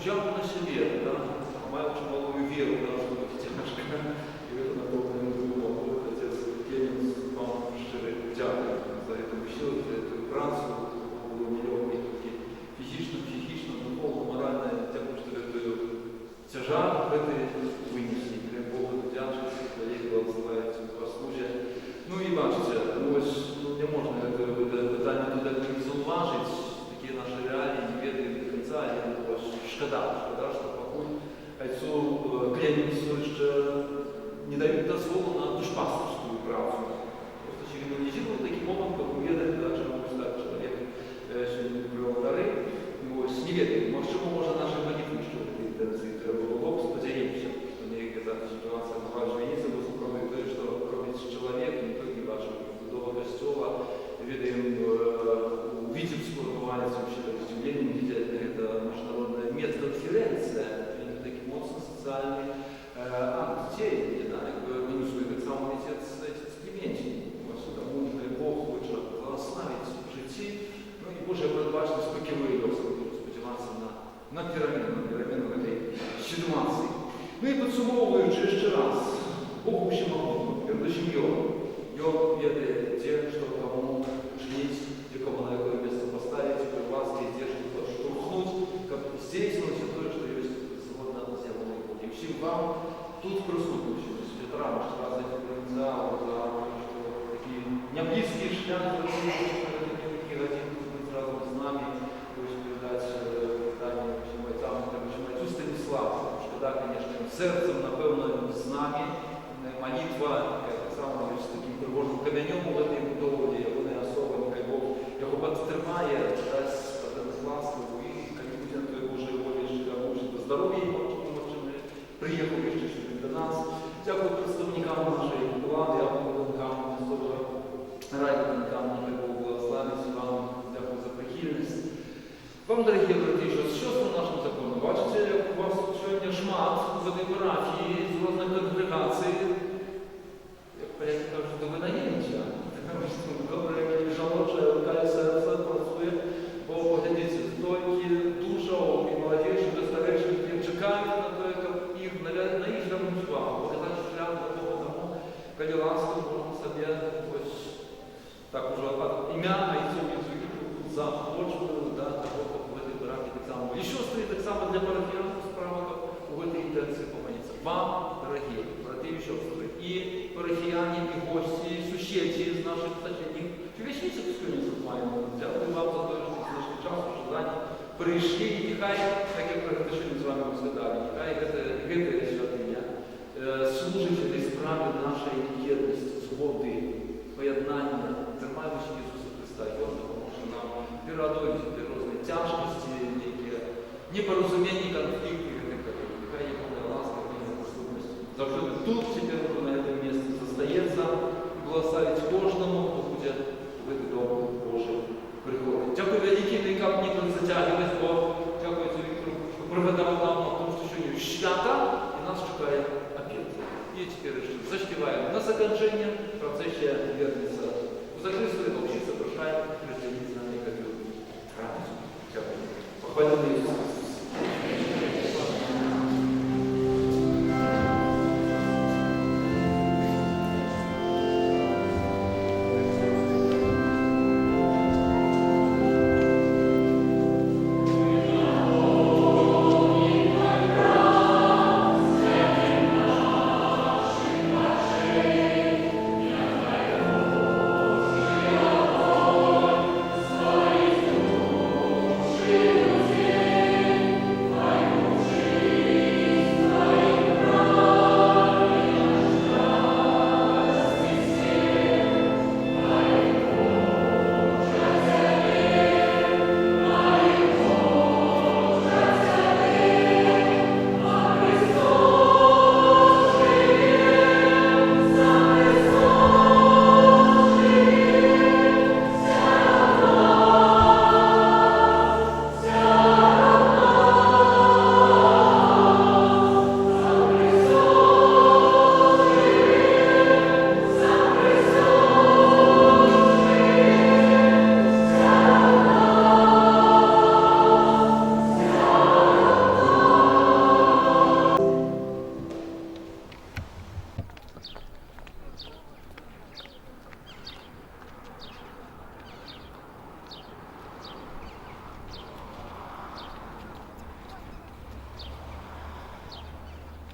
взяв на себе, да? Має дуже малу віру, да? Що ви тяжко, і ви на того не думали. Отець Кенінс, вам щиро дякую за цю силу, за цю працю. Було мільйонні фізично, психично, духовно, морально, дякую, що ви тяжар этой вынесли. Прям Богу вдячності, твоєї благословляється послужя. Ну і бачите, ну ось не можна це питання туди не зауважити, такі наші реалії, не ведають до кінця, і ось шкода, що покуль цю клянницю ще не дають дозволу на душпастерську працю. Просто сигнализируют таким образом, как уведать даже, может так, человек сегодня привел дары, ось не ведають, можливо, може наші молитви, що треба було сподіваємося, що ніяка ситуація могла змінитися, бо кроме того, що робить чоловік, ніхто не бачив будова костюла, видаем Витебскую рукованицу вообще стремлением видеть, это международная медконференция, это таким образом социальный акт деятельности, да, организует так само отец Клементий. Тому Бог хоче благословить в житті, ну і Божа передбаченість покивує його, сподіватися на піраміду в этой ситуации. Ну и подсумовываючи ще раз, Богу всемогутнему, передачем Його ведает те, что кому учинить, где кому на какое место поставить, при вас, где что-то штурхнуть, как здесь, но все то, что есть свободно от земли. И всем вам тут присутствующим, ветеранам, что раз эти потенциалы, что такие неблизкие шляхи, такие один, сразу с нами, то есть передать бойцам Станислава, потому что, да, конечно, сердцем, напевно, с нами, молитва, так само, с таким тревожным каменем в этой будові, вони особо, нехай Бог його підтримає, дасть ласку і хай буде на Твоє Божої волі, що здоров'я йому, що ми приїхали ще сюди до нас. Дякую представникам нашої влади, представникам місцевого райвідникам, нехай Бог благословить вам, дякую за прихильність. Вам, дорогі брати, що по нашому закону? Бачите, як у вас сьогодні шмат в одній парафії з різних конгрегацій. Як порядки кажуть, то ви наємці. Добре, як жалоша, рука і серце працює, бо поглядіться, стільки душов і молодіжі, і старіших, які чекають на те, як їх, на їх звернуть увагу. Показати шлях до того тому, коли ласка можна собі ось так уже ім'я, а і цю захочую, да, того, в этой парафии так само. Еще стоит так само для парафиянов справа, как в этой интенции помолиться. Вам, дорогие браты и сестры, и парафияне, и гости, и суседи из наших соседних, весь місяць сьогодні маємо. Дякую вам за те, що знайшли час, ожидання, прийшли, і нехай, так як практично з вами розглядали, нехай гэта святиня служить этой справі нашої єдності, згоди, поєднання, тримаючи Ісуса Христа, і Он допоможе нам переодолеть эти разные тяжкости, некие непоразумения, конфликты и так далее. Нехай Его ласка, Его доступность завжди тут, теперь уже на этом месте застається, благословить кожному, хто буде в этот дом Божий приходить. Дякую велике, не як ніколи затягивать, бо дякую Віктору, що пригадав нам о том, що сьогодні свята, і нас чекає обід. І тепер заспіваємо на закінчення, в процесі вернеться в закрытие общий запрошаем разделить с нами как радость. Похваленный Иисус Христос.